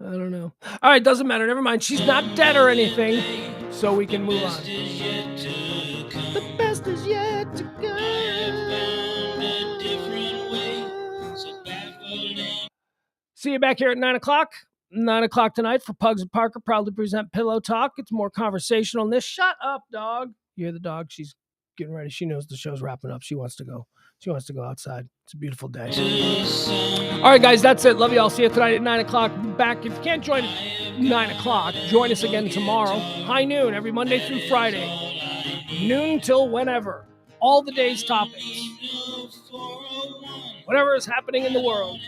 I don't know. All right, doesn't matter. Never mind. She's not dead or anything, so we can move on. The best is yet to come. See you back here at 9 o'clock. 9 o'clock tonight for Pugs and Parker. Proudly present Pillow Talk. It's more conversational than this. Shut up, dog. You hear the dog? She's getting ready. She knows the show's wrapping up. She wants to go. She wants to go outside. It's a beautiful day. All right, guys, that's it. Love you all. See you tonight at 9 o'clock. Back. If you can't join at 9 o'clock, join us again tomorrow. High noon, every Monday through Friday. Noon till whenever. All the day's topics. Whatever is happening in the world,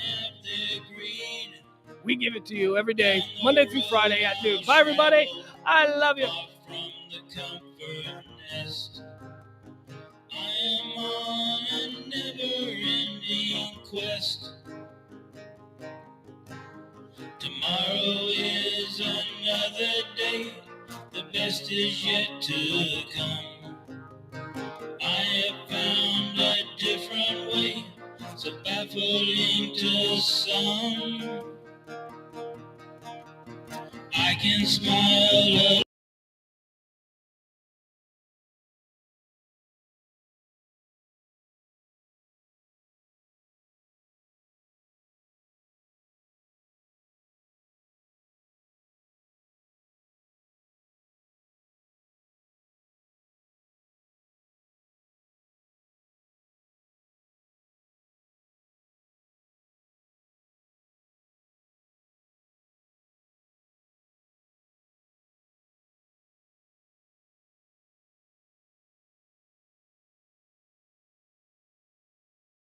we give it to you every day, Monday through Friday at noon. Bye, everybody. I love you. I am on a never-ending quest. Tomorrow is another day. The best is yet to come. I have found a different way, so baffling to some. I can smile.